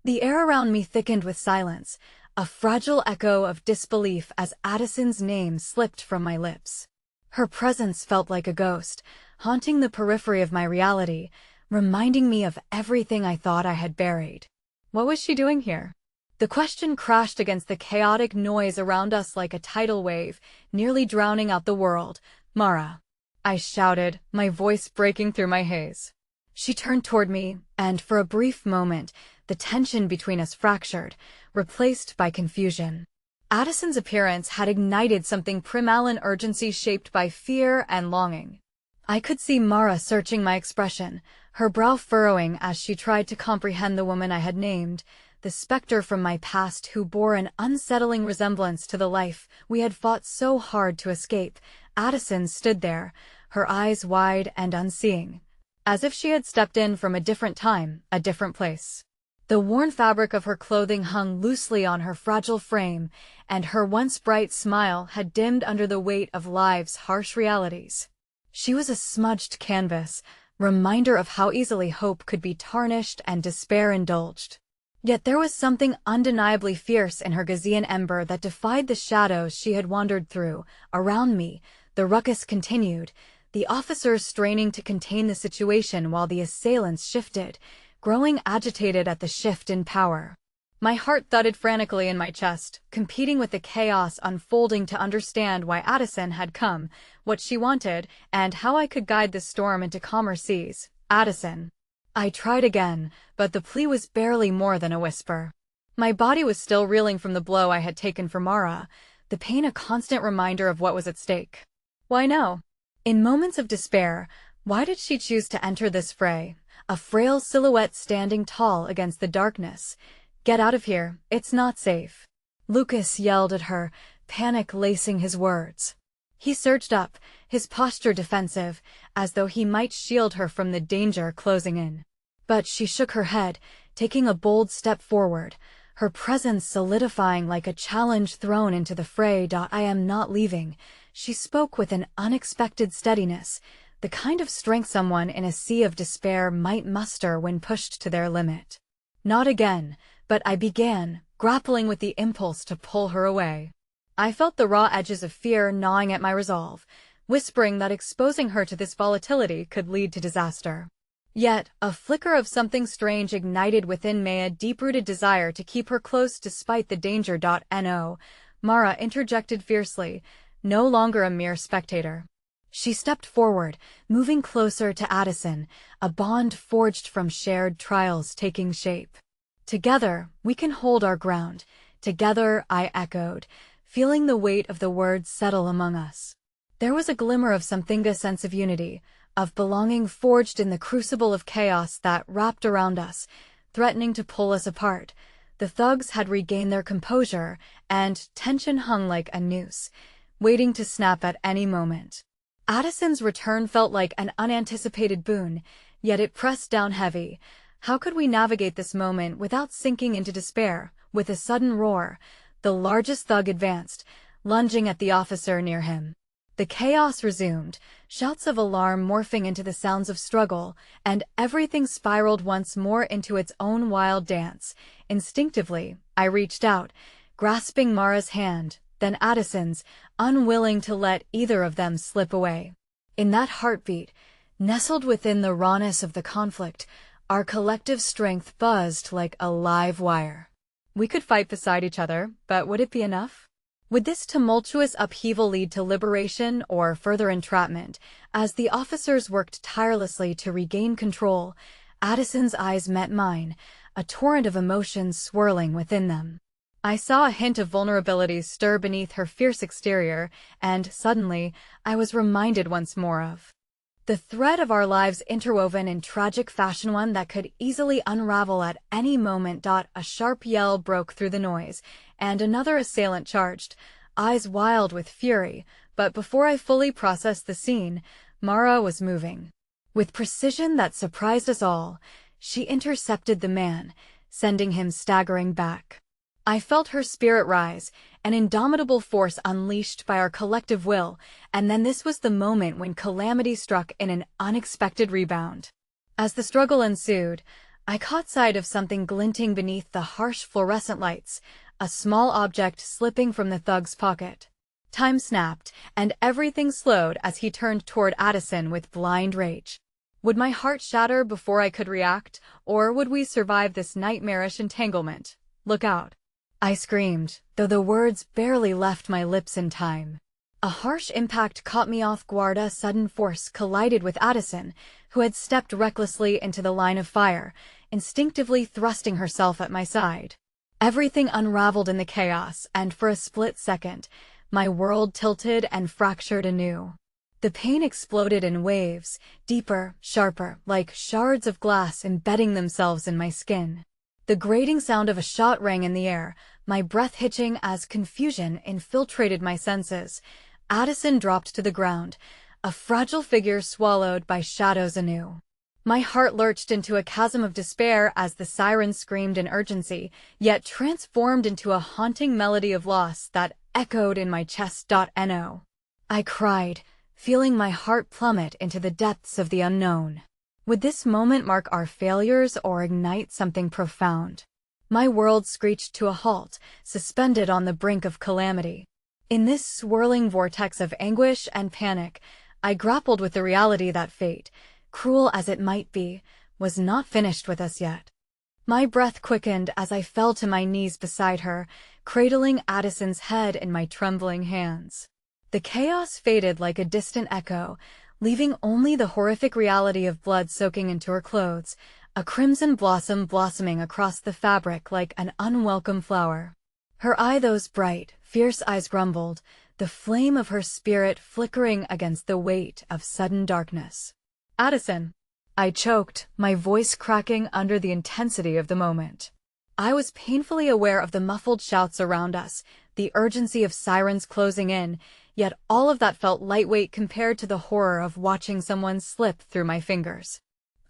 The air around me thickened with silence, a fragile echo of disbelief as Addison's name slipped from my lips. Her presence felt like a ghost, haunting the periphery of my reality, reminding me of everything I thought I had buried. What was she doing here? The question crashed against the chaotic noise around us like a tidal wave, nearly drowning out the world. "Mara!" I shouted, my voice breaking through my haze. She turned toward me, and for a brief moment, the tension between us fractured, replaced by confusion. Addison's appearance had ignited something primal, an urgency shaped by fear and longing. I could see Mara searching my expression, her brow furrowing as she tried to comprehend the woman I had named, the specter from my past who bore an unsettling resemblance to the life we had fought so hard to escape. Addison stood there, her eyes wide and unseeing, as if she had stepped in from a different time, a different place. The worn fabric of her clothing hung loosely on her fragile frame, and her once bright smile had dimmed under the weight of life's harsh realities. She was a smudged canvas, reminder of how easily hope could be tarnished and despair indulged. Yet there was something undeniably fierce in her Gazean ember that defied the shadows she had wandered through. Around me, the ruckus continued, the officers straining to contain the situation while the assailants shifted, growing agitated at the shift in power. My heart thudded frantically in my chest, competing with the chaos unfolding to understand why Addison had come, what she wanted, and how I could guide the storm into calmer seas. Addison. I tried again, but the plea was barely more than a whisper. My body was still reeling from the blow I had taken for Mara, the pain a constant reminder of what was at stake. Why no? In moments of despair, why did she choose to enter this fray, a frail silhouette standing tall against the darkness? Get out of here, it's not safe. Lucas yelled at her, panic lacing his words. He surged up, his posture defensive, as though he might shield her from the danger closing in. But she shook her head, taking a bold step forward, her presence solidifying like a challenge thrown into the fray. I am not leaving. She spoke with an unexpected steadiness, the kind of strength someone in a sea of despair might muster when pushed to their limit. Not again. But I began, grappling with the impulse to pull her away. I felt the raw edges of fear gnawing at my resolve, whispering that exposing her to this volatility could lead to disaster. Yet, a flicker of something strange ignited within me, a deep-rooted desire to keep her close despite the danger. No, Mara interjected fiercely, no longer a mere spectator. She stepped forward, moving closer to Addison, a bond forged from shared trials taking shape. Together, we can hold our ground. Together, I echoed, feeling the weight of the words settle among us. There was a glimmer of something, a sense of unity, of belonging forged in the crucible of chaos that wrapped around us, threatening to pull us apart. The thugs had regained their composure, and tension hung like a noose, waiting to snap at any moment. Addison's return felt like an unanticipated boon, yet it pressed down heavy. How could we navigate this moment without sinking into despair? With a sudden roar, the largest thug advanced, lunging at the officer near him. The chaos resumed, shouts of alarm morphing into the sounds of struggle, and everything spiraled once more into its own wild dance. Instinctively, I reached out, grasping Mara's hand, then Addison's, unwilling to let either of them slip away. In that heartbeat, nestled within the rawness of the conflict, our collective strength buzzed like a live wire. We could fight beside each other, but would it be enough? Would this tumultuous upheaval lead to liberation or further entrapment? As the officers worked tirelessly to regain control, Addison's eyes met mine, a torrent of emotions swirling within them. I saw a hint of vulnerability stir beneath her fierce exterior, and suddenly, I was reminded once more of the thread of our lives interwoven in tragic fashion, one that could easily unravel at any moment. A sharp yell broke through the noise, and another assailant charged, eyes wild with fury, but before I fully processed the scene, Mara was moving. With precision that surprised us all, she intercepted the man, sending him staggering back. I felt her spirit rise, an indomitable force unleashed by our collective will, and then this was the moment when calamity struck in an unexpected rebound. As the struggle ensued, I caught sight of something glinting beneath the harsh fluorescent lights, a small object slipping from the thug's pocket. Time snapped, and everything slowed as he turned toward Addison with blind rage. Would my heart shatter before I could react, or would we survive this nightmarish entanglement? Look out! I screamed, though the words barely left my lips in time. A harsh impact caught me off guard. A sudden force collided with Addison, who had stepped recklessly into the line of fire, instinctively thrusting herself at my side. Everything unraveled in the chaos, and for a split second, my world tilted and fractured anew. The pain exploded in waves, deeper, sharper, like shards of glass embedding themselves in my skin. The grating sound of a shot rang in the air, my breath hitching as confusion infiltrated my senses. Addison dropped to the ground, a fragile figure swallowed by shadows anew. My heart lurched into a chasm of despair as the siren screamed in urgency, yet transformed into a haunting melody of loss that echoed in my chest. No. I cried, feeling my heart plummet into the depths of the unknown. Would this moment mark our failures or ignite something profound? My world screeched to a halt, suspended on the brink of calamity. In this swirling vortex of anguish and panic, I grappled with the reality that fate, cruel as it might be, was not finished with us yet. My breath quickened as I fell to my knees beside her, cradling Addison's head in my trembling hands. The chaos faded like a distant echo, leaving only the horrific reality of blood soaking into her clothes, a crimson blossom blossoming across the fabric like an unwelcome flower. Her eye, those bright, fierce eyes grumbled, the flame of her spirit flickering against the weight of sudden darkness. "Addison," I choked, my voice cracking under the intensity of the moment. I was painfully aware of the muffled shouts around us, the urgency of sirens closing in, yet all of that felt lightweight compared to the horror of watching someone slip through my fingers.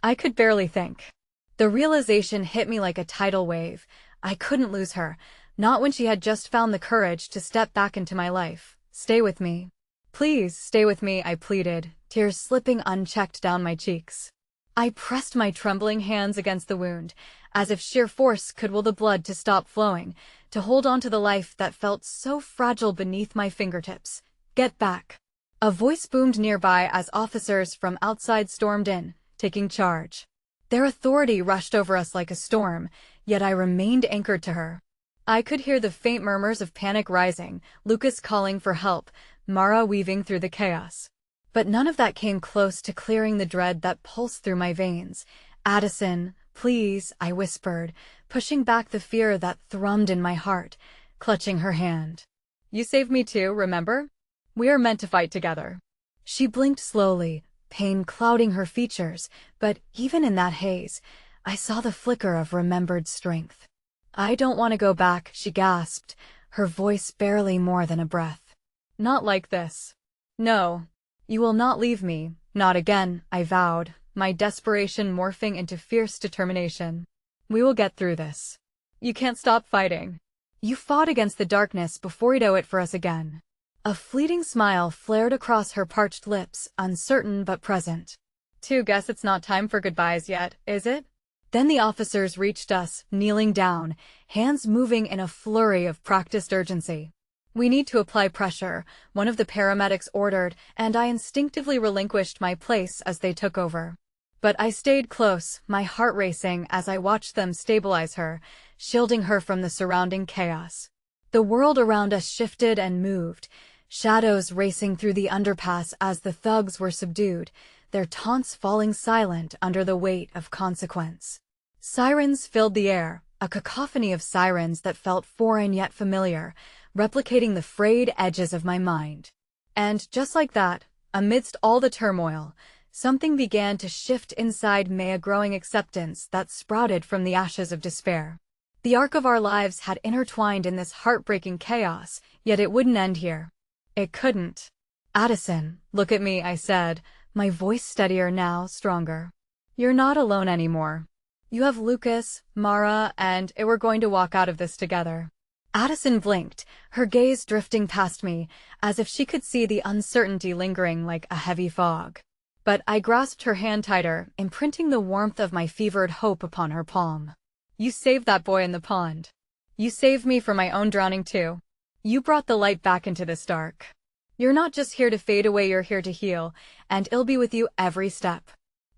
I could barely think. The realization hit me like a tidal wave. I couldn't lose her, not when she had just found the courage to step back into my life. "Stay with me. Please, stay with me," I pleaded, tears slipping unchecked down my cheeks. I pressed my trembling hands against the wound, as if sheer force could will the blood to stop flowing, to hold on to the life that felt so fragile beneath my fingertips. "Get back." A voice boomed nearby as officers from outside stormed in, taking charge. Their authority rushed over us like a storm, yet I remained anchored to her. I could hear the faint murmurs of panic rising, Lucas calling for help, Mara weaving through the chaos. But none of that came close to clearing the dread that pulsed through my veins. "Addison, please," I whispered, pushing back the fear that thrummed in my heart, clutching her hand. "You saved me too, remember? We are meant to fight together." She blinked slowly, pain clouding her features, but even in that haze, I saw the flicker of remembered strength. "I don't want to go back," she gasped, her voice barely more than a breath. "Not like this. No. You will not leave me, not again," I vowed, my desperation morphing into fierce determination. "We will get through this. You can't stop fighting. You fought against the darkness before you'd owe it for us again." A fleeting smile flared across her parched lips, uncertain but present. Guess it's not time for goodbyes yet, is it?" Then the officers reached us, kneeling down, hands moving in a flurry of practiced urgency. "We need to apply pressure," one of the paramedics ordered, and I instinctively relinquished my place as they took over. But I stayed close, my heart racing as I watched them stabilize her, shielding her from the surrounding chaos. The world around us shifted and moved, shadows racing through the underpass as the thugs were subdued, their taunts falling silent under the weight of consequence. Sirens filled the air, a cacophony of sirens that felt foreign yet familiar, replicating the frayed edges of my mind. And just like that, amidst all the turmoil, something began to shift inside me, a growing acceptance that sprouted from the ashes of despair. The arc of our lives had intertwined in this heartbreaking chaos, yet it wouldn't end here. It couldn't. "Addison, look at me," I said, my voice steadier now, stronger. "You're not alone anymore. You have Lucas, Mara, and we're going to walk out of this together." Addison blinked, her gaze drifting past me, as if she could see the uncertainty lingering like a heavy fog. But I grasped her hand tighter, imprinting the warmth of my fevered hope upon her palm. "You saved that boy in the pond. You saved me from my own drowning too. You brought the light back into this dark. You're not just here to fade away, you're here to heal, and I'll be with you every step."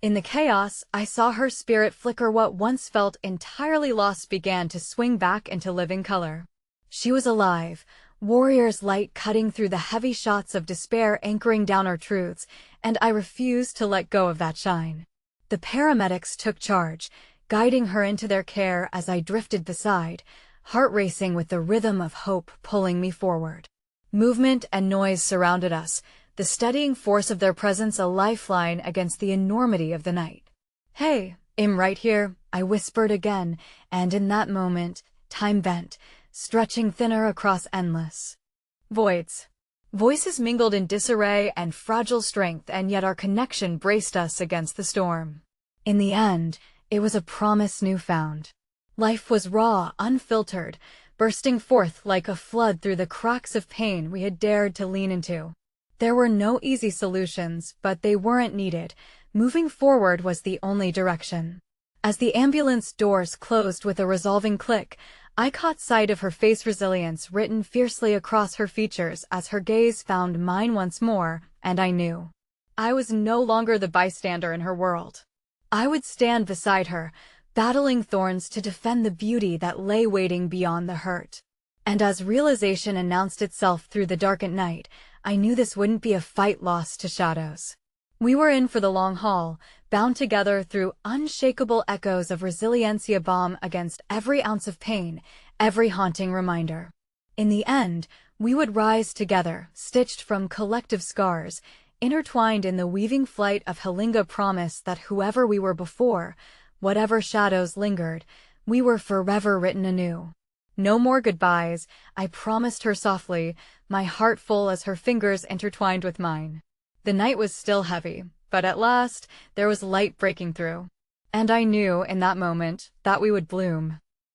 In the chaos, I saw her spirit flicker. What once felt entirely lost began to swing back into living color. She was alive, warrior's light cutting through the heavy shots of despair anchoring down our truths, and I refused to let go of that shine. The paramedics took charge, guiding her into their care as I drifted beside, heart racing with the rhythm of hope pulling me forward. Movement and noise surrounded us, the steadying force of their presence a lifeline against the enormity of the night. "Hey, I'm right here," I whispered again, and in that moment, time bent, stretching thinner across endless voids. Voices mingled in disarray and fragile strength, and yet our connection braced us against the storm. In the end, it was a promise newfound. Life was raw, unfiltered, bursting forth like a flood through the cracks of pain we had dared to lean into. There were no easy solutions, but they weren't needed. Moving forward was the only direction. As the ambulance doors closed with a resolving click, I caught sight of her face, resilience written fiercely across her features as her gaze found mine once more, and I knew. I was no longer the bystander in her world. I would stand beside her, battling thorns to defend the beauty that lay waiting beyond the hurt. And as realization announced itself through the darkened night, I knew this wouldn't be a fight lost to shadows. We were in for the long haul, bound together through unshakable echoes of Resiliencia balm against every ounce of pain, every haunting reminder. In the end, we would rise together, stitched from collective scars, intertwined in the weaving flight of Halinga promise that whoever we were before, whatever shadows lingered, we were forever written anew. No more goodbyes, I promised her softly, my heart full as her fingers intertwined with mine. The night was still heavy, but at last, there was light breaking through. And I knew, in that moment, that we would bloom.